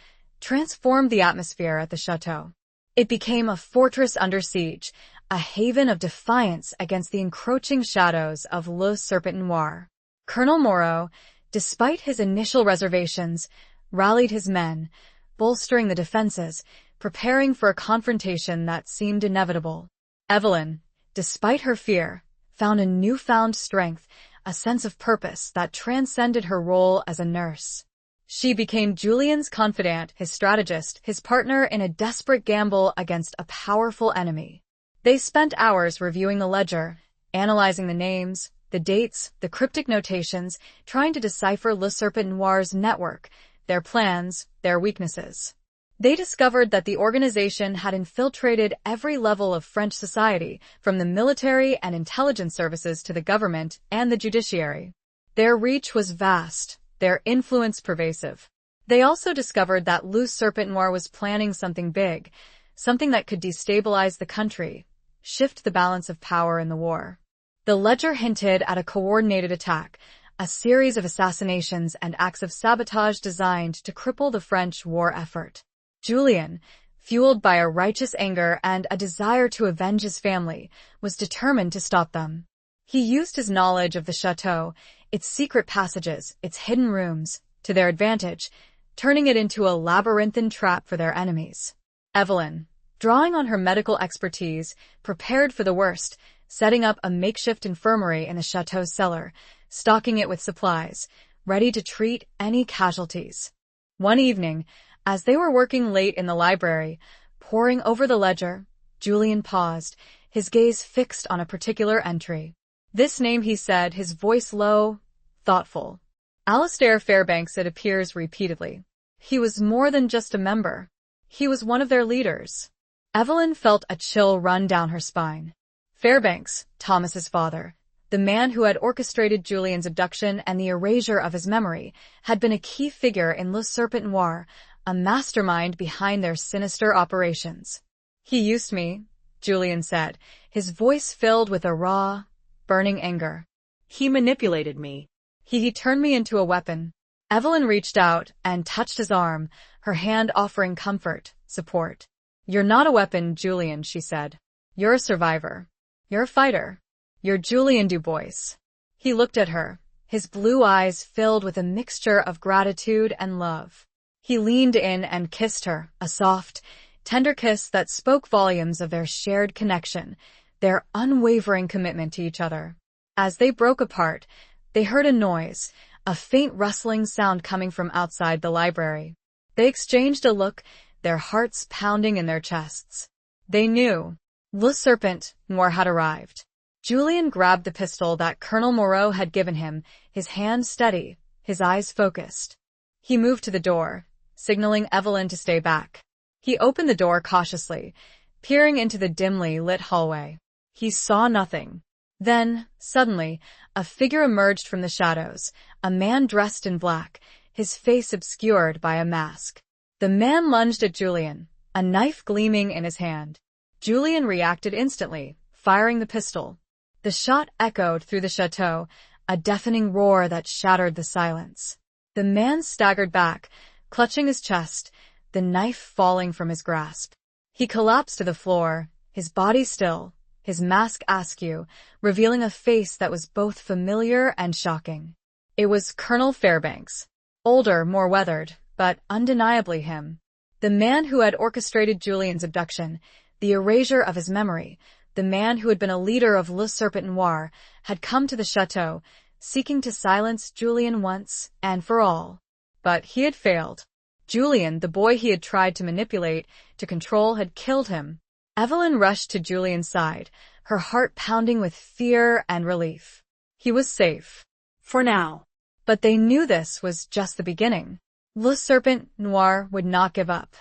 [SPEAKER 1] transformed the atmosphere at the chateau. It became a fortress under siege, a haven of defiance against the encroaching shadows of Le Serpent Noir. Colonel Moreau, despite his initial reservations, rallied his men, bolstering the defenses, preparing for a confrontation that seemed inevitable. Evelyn, despite her fear, found a newfound strength, a sense of purpose that transcended her role as a nurse. She became Julian's confidant, his strategist, his partner in a desperate gamble against a powerful enemy. They spent hours reviewing the ledger, analyzing the names, the dates, the cryptic notations, trying to decipher Le Serpent Noir's network, their plans, their weaknesses. They discovered that the organization had infiltrated every level of French society, from the military and intelligence services to the government and the judiciary. Their reach was vast, their influence pervasive. They also discovered that Le Serpent Noir was planning something big, something that could destabilize the country, shift the balance of power in the war. The ledger hinted at a coordinated attack, a series of assassinations and acts of sabotage designed to cripple the French war effort. Julian, fueled by a righteous anger and a desire to avenge his family, was determined to stop them. He used his knowledge of the chateau, its secret passages, its hidden rooms, to their advantage, turning it into a labyrinthine trap for their enemies. Evelyn, drawing on her medical expertise, prepared for the worst, setting up a makeshift infirmary in the chateau's cellar, stocking it with supplies, ready to treat any casualties. One evening, as they were working late in the library, poring over the ledger, Julian paused, his gaze fixed on a particular entry. This name, he said, his voice low, thoughtful. Alistair Fairbanks, it appears, repeatedly. He was more than just a member. He was one of their leaders. Evelyn felt a chill run down her spine. Fairbanks, Thomas's father, the man who had orchestrated Julian's abduction and the erasure of his memory, had been a key figure in Le Serpent Noir, a mastermind behind their sinister operations. He used me, Julian said, his voice filled with a raw, burning anger.
[SPEAKER 2] He manipulated me.
[SPEAKER 1] He turned me into a weapon. Evelyn reached out and touched his arm, her hand offering comfort, support. You're not a weapon, Julian, she said. You're a survivor. You're a fighter. You're Julian Dubois. He looked at her, his blue eyes filled with a mixture of gratitude and love. He leaned in and kissed her, a soft, tender kiss that spoke volumes of their shared connection, their unwavering commitment to each other. As they broke apart, they heard a noise, a faint rustling sound coming from outside the library. They exchanged a look, their hearts pounding in their chests. They knew. Le Serpent Noir had arrived. Julian grabbed the pistol that Colonel Moreau had given him, his hand steady, his eyes focused. He moved to the door, signaling Evelyn to stay back. He opened the door cautiously, peering into the dimly lit hallway. He saw nothing. Then, suddenly, a figure emerged from the shadows, a man dressed in black, his face obscured by a mask. The man lunged at Julian, a a knife gleaming in his hand. Julian reacted instantly, firing the pistol. The shot echoed through the chateau, a deafening roar that shattered the silence. The man staggered back, clutching his chest, the knife falling from his grasp. He collapsed to the floor, his body still, his mask askew, revealing a face that was both familiar and shocking. It was Colonel Fairbanks. Older, more weathered, but undeniably him. The man who had orchestrated Julian's abduction, the erasure of his memory, the man who had been a leader of Le Serpent Noir, had come to the chateau, seeking to silence Julian once and for all. But he had failed. Julian, the boy he had tried to manipulate, to control, had killed him. Evelyn rushed to Julian's side, her heart pounding with fear and relief. He was safe.
[SPEAKER 2] For now.
[SPEAKER 1] But they knew this was just the beginning. Le Serpent Noir would not give up.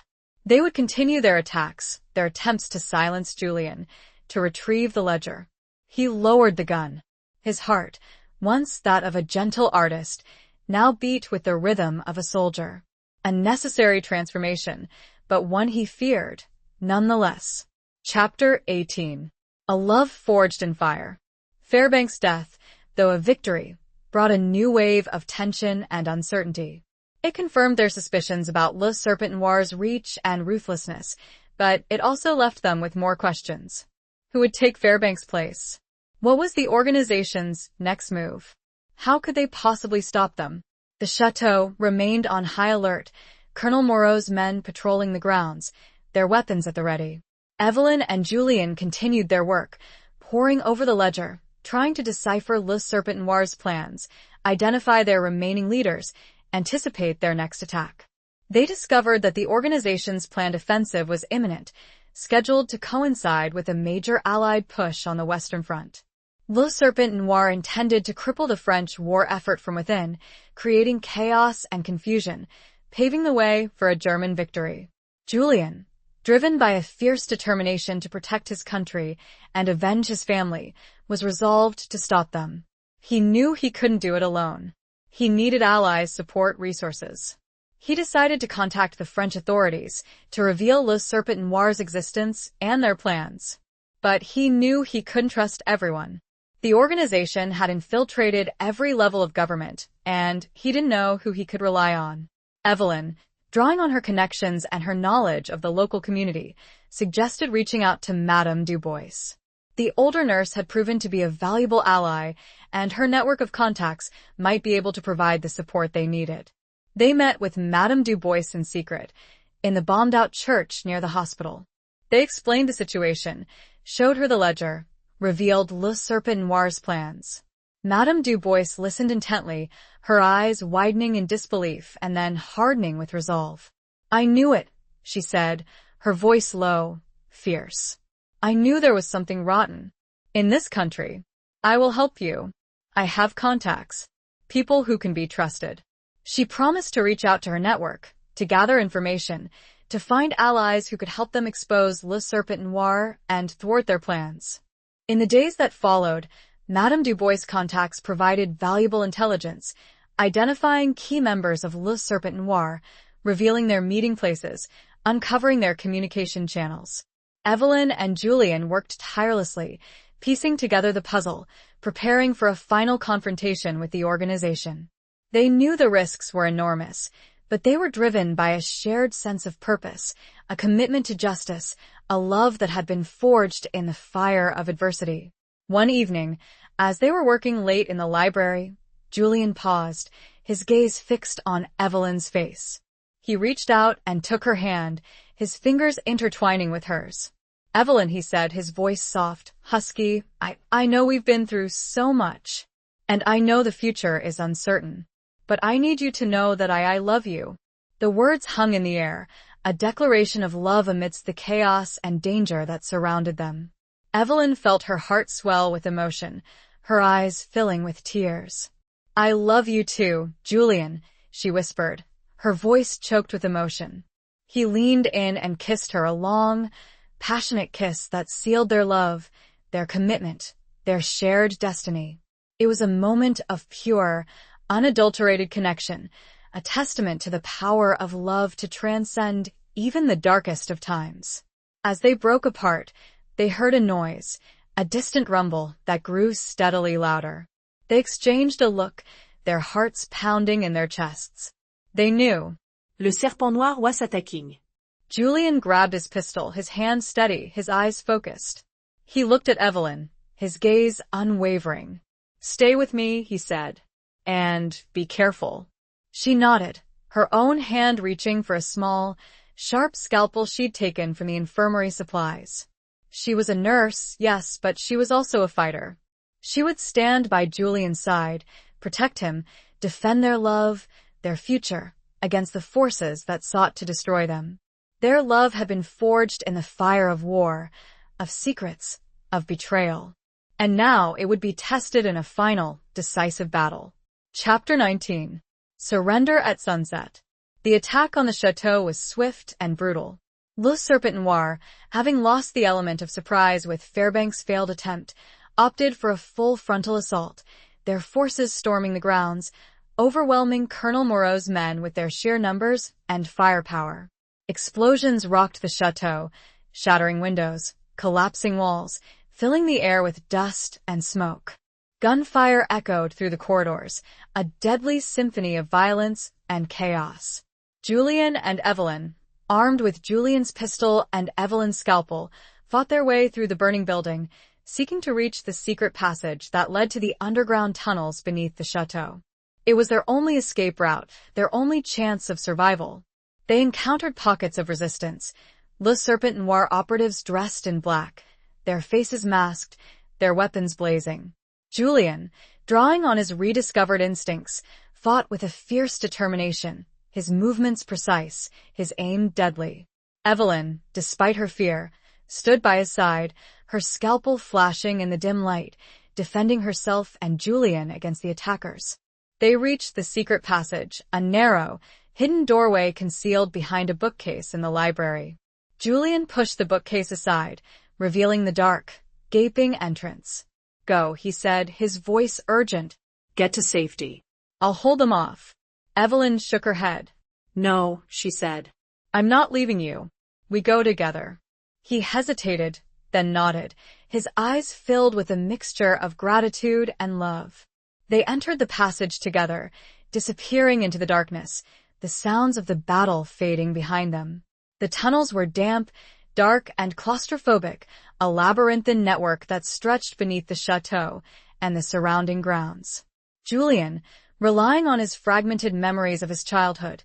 [SPEAKER 1] They would continue their attacks, their attempts to silence Julian, to retrieve the ledger. He lowered the gun. His heart, once that of a gentle artist, now beat with the rhythm of a soldier. A necessary transformation, but one he feared, nonetheless. Chapter 18. A Love Forged in Fire. Fairbanks' death, though a victory, brought a new wave of tension and uncertainty. It confirmed their suspicions about Le Serpent Noir's reach and ruthlessness, but it also left them with more questions. Who would take Fairbanks' place? What was the organization's next move? How could they possibly stop them? The chateau remained on high alert, Colonel Moreau's men patrolling the grounds, their weapons at the ready. Evelyn and Julian continued their work, poring over the ledger, trying to decipher Le Serpent Noir's plans, identify their remaining leaders, anticipate their next attack. They discovered that the organization's planned offensive was imminent, scheduled to coincide with a major Allied push on the Western Front. Le Serpent Noir intended to cripple the French war effort from within, creating chaos and confusion, paving the way for a German victory. Julian, driven by a fierce determination to protect his country and avenge his family, was resolved to stop them. He knew he couldn't do it alone. He needed allies' support resources. He decided to contact the French authorities to reveal Le Serpent Noir's existence and their plans. But he knew he couldn't trust everyone. The organization had infiltrated every level of government, and he didn't know who he could rely on. Evelyn, drawing on her connections and her knowledge of the local community, suggested reaching out to Madame Dubois. The older nurse had proven to be a valuable ally, and her network of contacts might be able to provide the support they needed. They met with Madame Dubois in secret, in the bombed-out church near the hospital. They explained the situation, showed her the ledger, revealed Le Serpent Noir's plans. Madame Dubois listened intently, her eyes widening in disbelief and then hardening with resolve. "I knew it," she said, her voice low, fierce. "I knew there was something rotten. In this country. I will help you. I have contacts. People who can be trusted." She promised to reach out to her network, to gather information, to find allies who could help them expose Le Serpent Noir and thwart their plans. In the days that followed, Madame Dubois' contacts provided valuable intelligence, identifying key members of Le Serpent Noir, revealing their meeting places, uncovering their communication channels. Evelyn and Julian worked tirelessly, piecing together the puzzle, preparing for a final confrontation with the organization. They knew the risks were enormous, but they were driven by a shared sense of purpose, a commitment to justice, a love that had been forged in the fire of adversity. One evening, as they were working late in the library, Julian paused, his gaze fixed on Evelyn's face. He reached out and took her hand, his fingers intertwining with hers. "Evelyn," he said, his voice soft, husky, I know we've been through so much, and I know the future is uncertain. But I need you to know that I love you." The words hung in the air, a declaration of love amidst the chaos and danger that surrounded them. Evelyn felt her heart swell with emotion, her eyes filling with tears. "I love you too, Julian," she whispered, her voice choked with emotion. He leaned in and kissed her, a long, passionate kiss that sealed their love, their commitment, their shared destiny. It was a moment of pure, unadulterated connection, a testament to the power of love to transcend even the darkest of times. As they broke apart, they heard a noise, a distant rumble that grew steadily louder. They exchanged a look, their hearts pounding in their chests. They knew.
[SPEAKER 2] Le serpent noir was attacking.
[SPEAKER 1] Julian grabbed his pistol, his hand steady, his eyes focused. He looked at Evelyn, his gaze unwavering. "Stay with me," he said. "And be careful." She nodded, her own hand reaching for a small, sharp scalpel she'd taken from the infirmary supplies. She was a nurse, yes, but she was also a fighter. She would stand by Julian's side, protect him, defend their love, their future, against the forces that sought to destroy them. Their love had been forged in the fire of war, of secrets, of betrayal. And now it would be tested in a final, decisive battle. Chapter 19. Surrender at Sunset. The attack on the chateau was swift and brutal. Le Serpent Noir, having lost the element of surprise with Fairbank's failed attempt, opted for a full frontal assault, their forces storming the grounds, overwhelming Colonel Moreau's men with their sheer numbers and firepower. Explosions rocked the chateau, shattering windows, collapsing walls, filling the air with dust and smoke. Gunfire echoed through the corridors, a deadly symphony of violence and chaos. Julian and Evelyn, armed with Julian's pistol and Evelyn's scalpel, fought their way through the burning building, seeking to reach the secret passage that led to the underground tunnels beneath the chateau. It was their only escape route, their only chance of survival. They encountered pockets of resistance, Le Serpent Noir operatives dressed in black, their faces masked, their weapons blazing. Julian, drawing on his rediscovered instincts, fought with a fierce determination, his movements precise, his aim deadly. Evelyn, despite her fear, stood by his side, her scalpel flashing in the dim light, defending herself and Julian against the attackers. They reached the secret passage, a narrow, hidden doorway concealed behind a bookcase in the library. Julian pushed the bookcase aside, revealing the dark, gaping entrance. "Go," he said, his voice urgent.
[SPEAKER 2] "Get to safety."
[SPEAKER 1] "I'll hold them off." Evelyn shook her head.
[SPEAKER 2] "No," she said.
[SPEAKER 1] "I'm not leaving you. We go together." He hesitated, then nodded, his eyes filled with a mixture of gratitude and love. They entered the passage together, disappearing into the darkness, the sounds of the battle fading behind them. The tunnels were damp, dark, and claustrophobic, a labyrinthine network that stretched beneath the chateau and the surrounding grounds. Julian, relying on his fragmented memories of his childhood,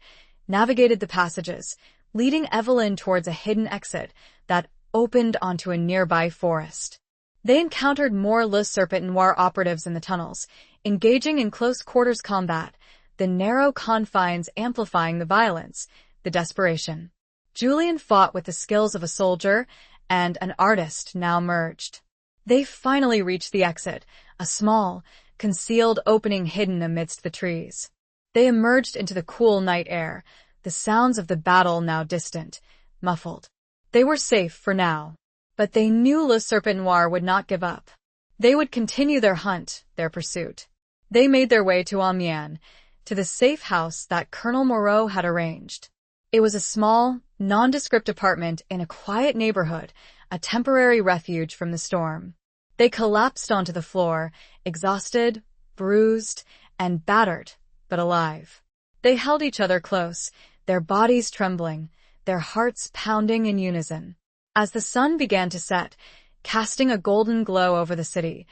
[SPEAKER 1] navigated the passages, leading Evelyn towards a hidden exit that opened onto a nearby forest. They encountered more Le Serpent Noir operatives in the tunnels, engaging in close-quarters combat, the narrow confines amplifying the violence, the desperation. Julian fought with the skills of a soldier and an artist now merged. They finally reached the exit, a small, concealed opening hidden amidst the trees. They emerged into the cool night air, the sounds of the battle now distant, muffled. They were safe for now, but they knew Le Serpent Noir would not give up. They would continue their hunt, their pursuit. They made their way to Amiens, to the safe house that Colonel Moreau had arranged. It was a small, nondescript apartment in a quiet neighborhood, a temporary refuge from the storm. They collapsed onto the floor, exhausted, bruised, and battered, but alive. They held each other close, their bodies trembling, their hearts pounding in unison. As the sun began to set, casting a golden glow over the city,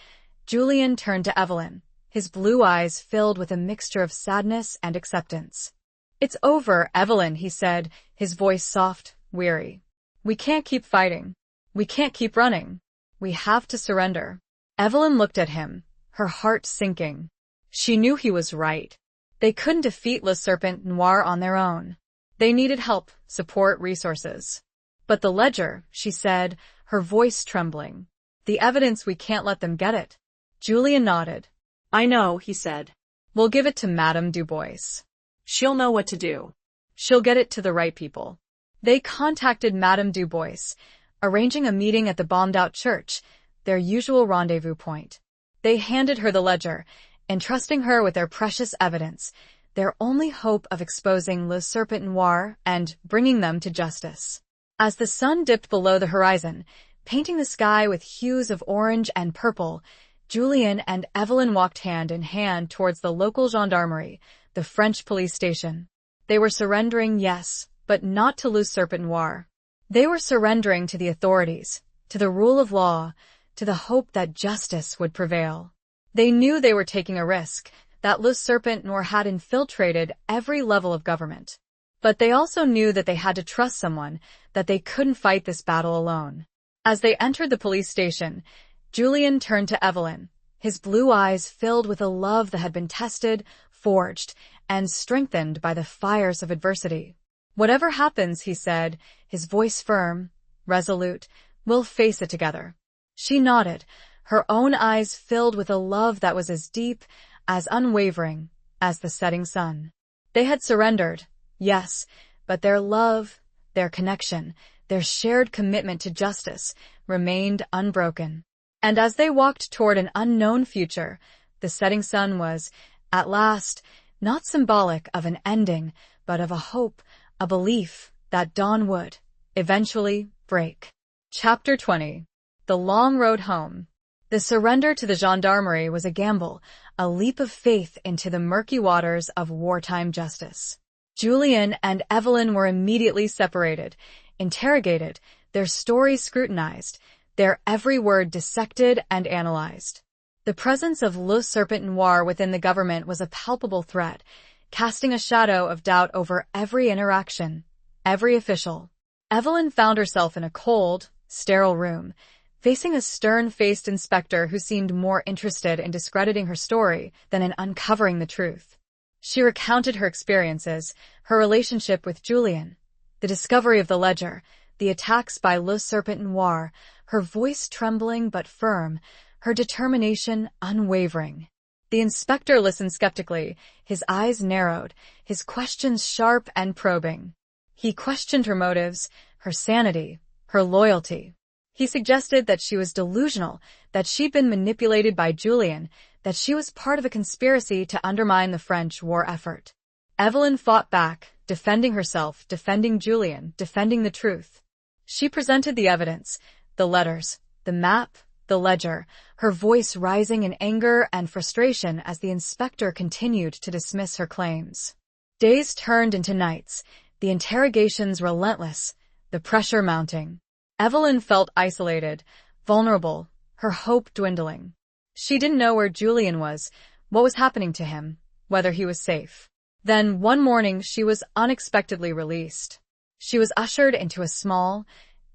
[SPEAKER 1] Julian turned to Evelyn, his blue eyes filled with a mixture of sadness and acceptance. "It's over, Evelyn," he said, his voice soft, weary. "We can't keep fighting. We can't keep running. We have to surrender." Evelyn looked at him, her heart sinking. She knew he was right. They couldn't defeat Le Serpent Noir on their own. They needed help, support, resources. "But the ledger," she said, her voice trembling. "The evidence, we can't let them get it." Julian nodded.
[SPEAKER 2] "I know," he said.
[SPEAKER 1] "We'll give it to Madame Dubois.
[SPEAKER 2] She'll know what to do.
[SPEAKER 1] She'll get it to the right people." They contacted Madame Dubois, arranging a meeting at the bombed-out church, their usual rendezvous point. They handed her the ledger, entrusting her with their precious evidence, their only hope of exposing Le Serpent Noir and bringing them to justice. As the sun dipped below the horizon, painting the sky with hues of orange and purple, Julien and Evelyn walked hand in hand towards the local gendarmerie, the French police station. They were surrendering, yes, but not to Le Serpent Noir. They were surrendering to the authorities, to the rule of law, to the hope that justice would prevail. They knew they were taking a risk, that Le Serpent Noir had infiltrated every level of government. But they also knew that they had to trust someone, that they couldn't fight this battle alone. As they entered the police station, Julien turned to Evelyn, his blue eyes filled with a love that had been tested, forged, and strengthened by the fires of adversity. "Whatever happens," he said, his voice firm, resolute, "we'll face it together." She nodded, her own eyes filled with a love that was as deep, as unwavering, as the setting sun. They had surrendered, yes, but their love, their connection, their shared commitment to justice remained unbroken. And as they walked toward an unknown future, the setting sun was, at last, not symbolic of an ending, but of a hope, a belief that dawn would, eventually, break. Chapter 20. The Long Road Home. The surrender to the gendarmerie was a gamble, a leap of faith into the murky waters of wartime justice. Julien and Evelyn were immediately separated, interrogated, their stories scrutinized, their every word dissected and analyzed. The presence of Le Serpent Noir within the government was a palpable threat, casting a shadow of doubt over every interaction, every official. Evelyn found herself in a cold, sterile room, facing a stern-faced inspector who seemed more interested in discrediting her story than in uncovering the truth. She recounted her experiences, her relationship with Julien, the discovery of the ledger, the attacks by Le Serpent Noir, her voice trembling but firm, her determination unwavering. The inspector listened skeptically, his eyes narrowed, his questions sharp and probing. He questioned her motives, her sanity, her loyalty. He suggested that she was delusional, that she'd been manipulated by Julien, that she was part of a conspiracy to undermine the French war effort. Evelyn fought back, defending herself, defending Julien, defending the truth. She presented the evidence, the letters, the map, the ledger, her voice rising in anger and frustration as the inspector continued to dismiss her claims. Days turned into nights, the interrogations relentless, the pressure mounting. Evelyn felt isolated, vulnerable, her hope dwindling. She didn't know where Julien was, what was happening to him, whether he was safe. Then, one morning, she was unexpectedly released. She was ushered into a small,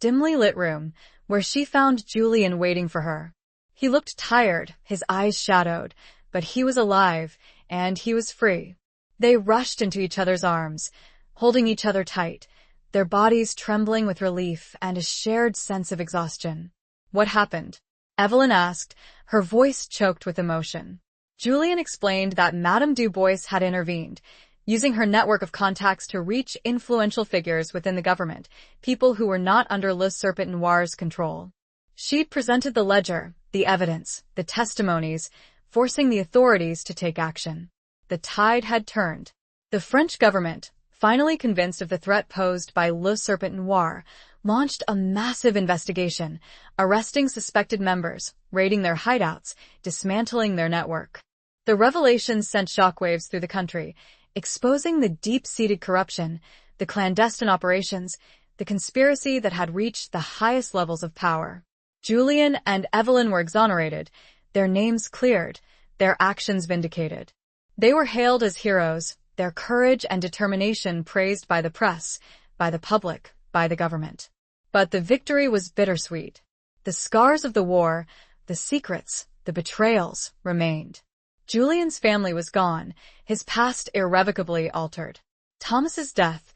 [SPEAKER 1] dimly lit room, where she found Julien waiting for her. He looked tired, his eyes shadowed, but he was alive, and he was free. They rushed into each other's arms, holding each other tight, their bodies trembling with relief and a shared sense of exhaustion. "What happened?" Evelyn asked, her voice choked with emotion. Julien explained that Madame Dubois had intervened, using her network of contacts to reach influential figures within the government, people who were not under Le Serpent Noir's control. She'd presented the ledger, the evidence, the testimonies, forcing the authorities to take action. The tide had turned. The French government, finally convinced of the threat posed by Le Serpent Noir, launched a massive investigation, arresting suspected members, raiding their hideouts, dismantling their network. The revelations sent shockwaves through the country, exposing the deep-seated corruption, the clandestine operations, the conspiracy that had reached the highest levels of power. Julien and Evelyn were exonerated, their names cleared, their actions vindicated. They were hailed as heroes, their courage and determination praised by the press, by the public, by the government. But the victory was bittersweet. The scars of the war, the secrets, the betrayals, remained. Julien's family was gone, his past irrevocably altered. Thomas's death,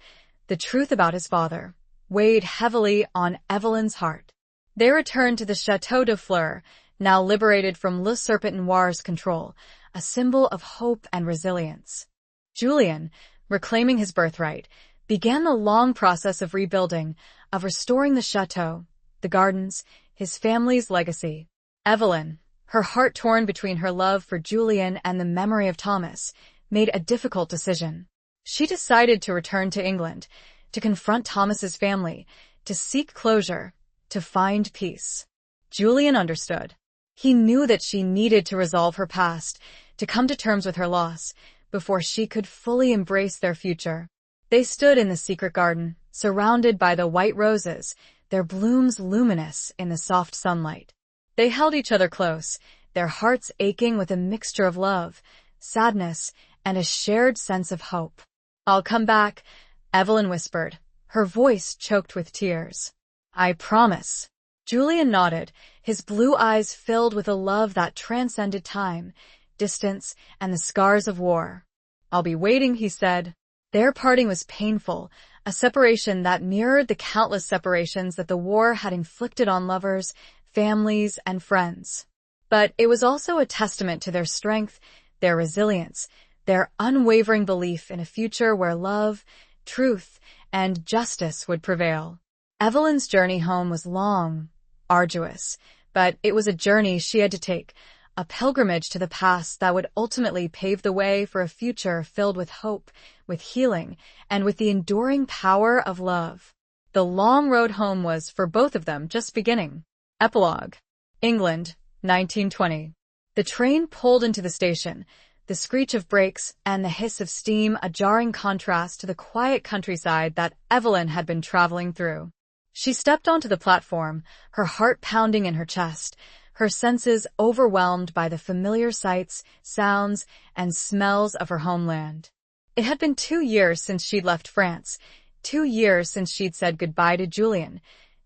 [SPEAKER 1] the truth about his father, weighed heavily on Evelyn's heart. They returned to the Château de Fleur, now liberated from Le Serpent Noir's control, a symbol of hope and resilience. Julien, reclaiming his birthright, began the long process of rebuilding, of restoring the chateau, the gardens, his family's legacy. Evelyn, her heart torn between her love for Julien and the memory of Thomas, made a difficult decision. She decided to return to England, to confront Thomas's family, to seek closure, to find peace. Julian understood. He knew that she needed to resolve her past, to come to terms with her loss, before she could fully embrace their future. They stood in the secret garden, surrounded by the white roses, their blooms luminous in the soft sunlight. They held each other close, their hearts aching with a mixture of love, sadness, and a shared sense of hope. "I'll come back," Evelyn whispered, her voice choked with tears. "I promise." Julian nodded, his blue eyes filled with a love that transcended time, distance, and the scars of war. "I'll be waiting," he said. Their parting was painful, a separation that mirrored the countless separations that the war had inflicted on lovers, families, and friends. But it was also a testament to their strength, their resilience, their unwavering belief in a future where love, truth, and justice would prevail. Evelyn's journey home was long, arduous, but it was a journey she had to take, a pilgrimage to the past that would ultimately pave the way for a future filled with hope, with healing, and with the enduring power of love. The long road home was, for both of them, just beginning. Epilogue. England, 1920. The train pulled into the station, the screech of brakes and the hiss of steam a jarring contrast to the quiet countryside that Evelyn had been traveling through. She stepped onto the platform, her heart pounding in her chest, her senses overwhelmed by the familiar sights, sounds, and smells of her homeland. It had been 2 years since she'd left France, 2 years since she'd said goodbye to Julian,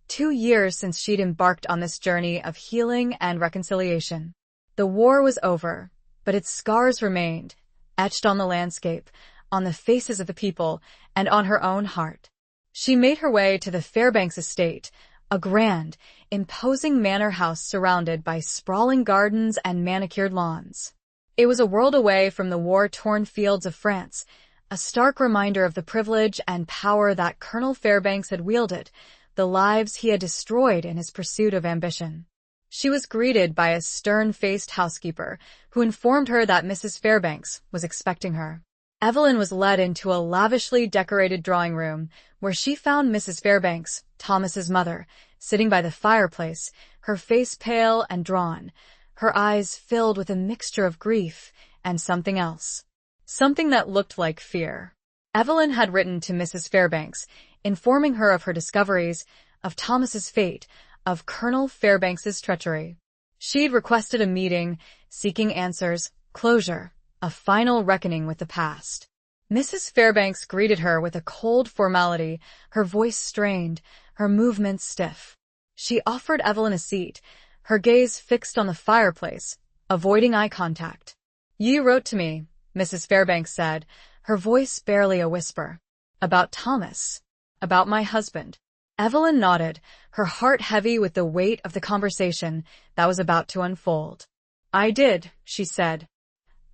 [SPEAKER 1] 2 years since she'd embarked on this journey of healing and reconciliation. The war was over, but its scars remained, etched on the landscape, on the faces of the people, and on her own heart. She made her way to the Fairbanks estate, a grand, imposing manor house surrounded by sprawling gardens and manicured lawns. It was a world away from the war-torn fields of France, a stark reminder of the privilege and power that Colonel Fairbanks had wielded, the lives he had destroyed in his pursuit of ambition. She was greeted by a stern-faced housekeeper who informed her that Mrs. Fairbanks was expecting her. Evelyn was led into a lavishly decorated drawing room where she found Mrs. Fairbanks, Thomas's mother, sitting by the fireplace, her face pale and drawn, her eyes filled with a mixture of grief and something else. Something that looked like fear. Evelyn had written to Mrs. Fairbanks, informing her of her discoveries, of Thomas's fate, of Colonel Fairbanks's treachery. She'd requested a meeting, seeking answers, closure, a final reckoning with the past. Mrs. Fairbanks greeted her with a cold formality, her voice strained, her movements stiff. She offered Evelyn a seat, her gaze fixed on the fireplace, avoiding eye contact. "You wrote to me," Mrs. Fairbanks said, her voice barely a whisper. "About Thomas. About my husband." Evelyn nodded, her heart heavy with the weight of the conversation that was about to unfold. "I did," she said.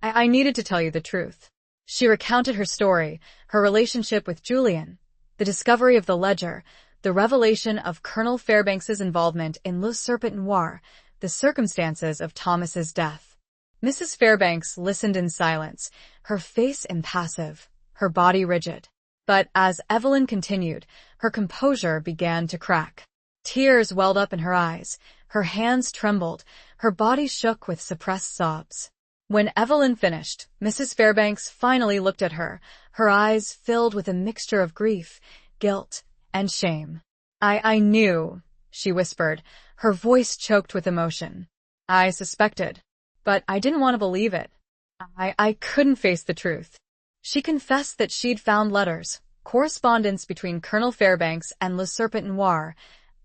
[SPEAKER 1] I needed to tell you the truth." She recounted her story, her relationship with Julian, the discovery of the ledger, the revelation of Colonel Fairbanks's involvement in Le Serpent Noir, the circumstances of Thomas's death. Mrs. Fairbanks listened in silence, her face impassive, her body rigid. But as Evelyn continued, her composure began to crack. Tears welled up in her eyes, her hands trembled, her body shook with suppressed sobs. When Evelyn finished, Mrs. Fairbanks finally looked at her, her eyes filled with a mixture of grief, guilt, and shame. I knew," she whispered, her voice choked with emotion. "I suspected, but I didn't want to believe it. I couldn't face the truth." She confessed that she'd found letters, correspondence between Colonel Fairbanks and Le Serpent Noir,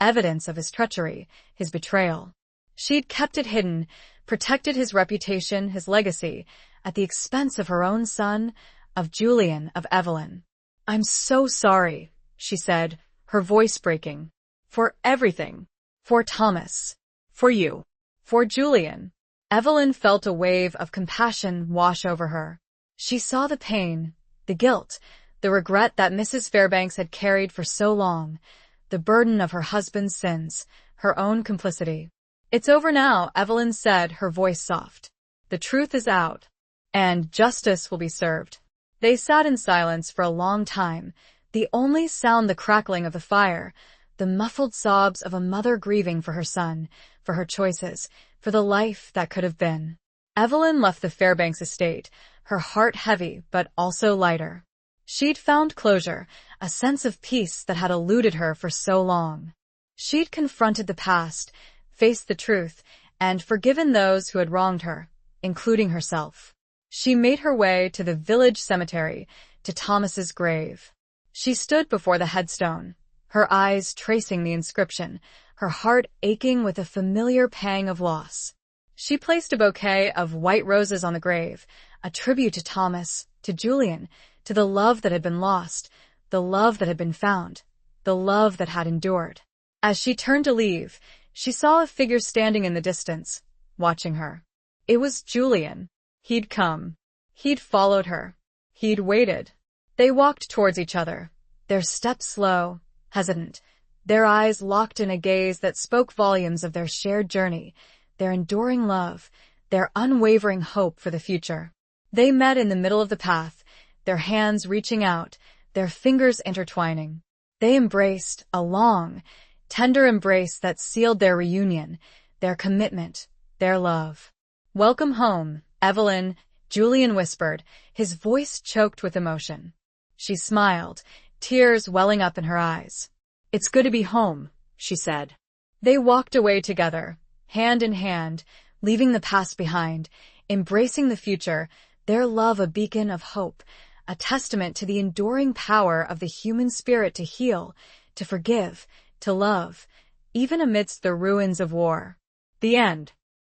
[SPEAKER 1] evidence of his treachery, his betrayal. She'd kept it hidden, protected his reputation, his legacy, at the expense of her own son, of Julian, of Evelyn. "I'm so sorry," she said, her voice breaking. "For everything. For Thomas. For you. For Julian." Evelyn felt a wave of compassion wash over her. She saw the pain, the guilt, the regret that Mrs. Fairbanks had carried for so long, the burden of her husband's sins, her own complicity. "It's over now," Evelyn said, her voice soft. "The truth is out." and justice will be served. They sat in silence for a long time, the only sound the crackling of the fire, the muffled sobs of a mother grieving for her son, for her choices, for the life that could have been. Evelyn left the Fairbanks estate, her heart heavy but also lighter. She'd found closure, a sense of peace that had eluded her for so long. She'd confronted the past, faced the truth, and forgiven those who had wronged her, including herself. She made her way to the village cemetery, to Thomas's grave. She stood before the headstone, her eyes tracing the inscription, her heart aching with a familiar pang of loss. She placed a bouquet of white roses on the grave, a tribute to Thomas, to Julian, to the love that had been lost, the love that had been found, the love that had endured. As she turned to leave, she saw a figure standing in the distance, watching her. It was Julian. He'd come. He'd followed her. He'd waited. They walked towards each other, their steps slow, hesitant, their eyes locked in a gaze that spoke volumes of their shared journey, their enduring love, their unwavering hope for the future. They met in the middle of the path, their hands reaching out, their fingers intertwining. They embraced, a long, tender embrace that sealed their reunion, their commitment, their love. "Welcome home, Evelyn," Julian whispered, his voice choked with emotion. She smiled, tears welling up in her eyes. "It's good to be home," she said. They walked away together, hand in hand, leaving the past behind, embracing the future, their love a beacon of hope, a testament to the enduring power of the human spirit to heal, to forgive, to love, even amidst the ruins of war. The end.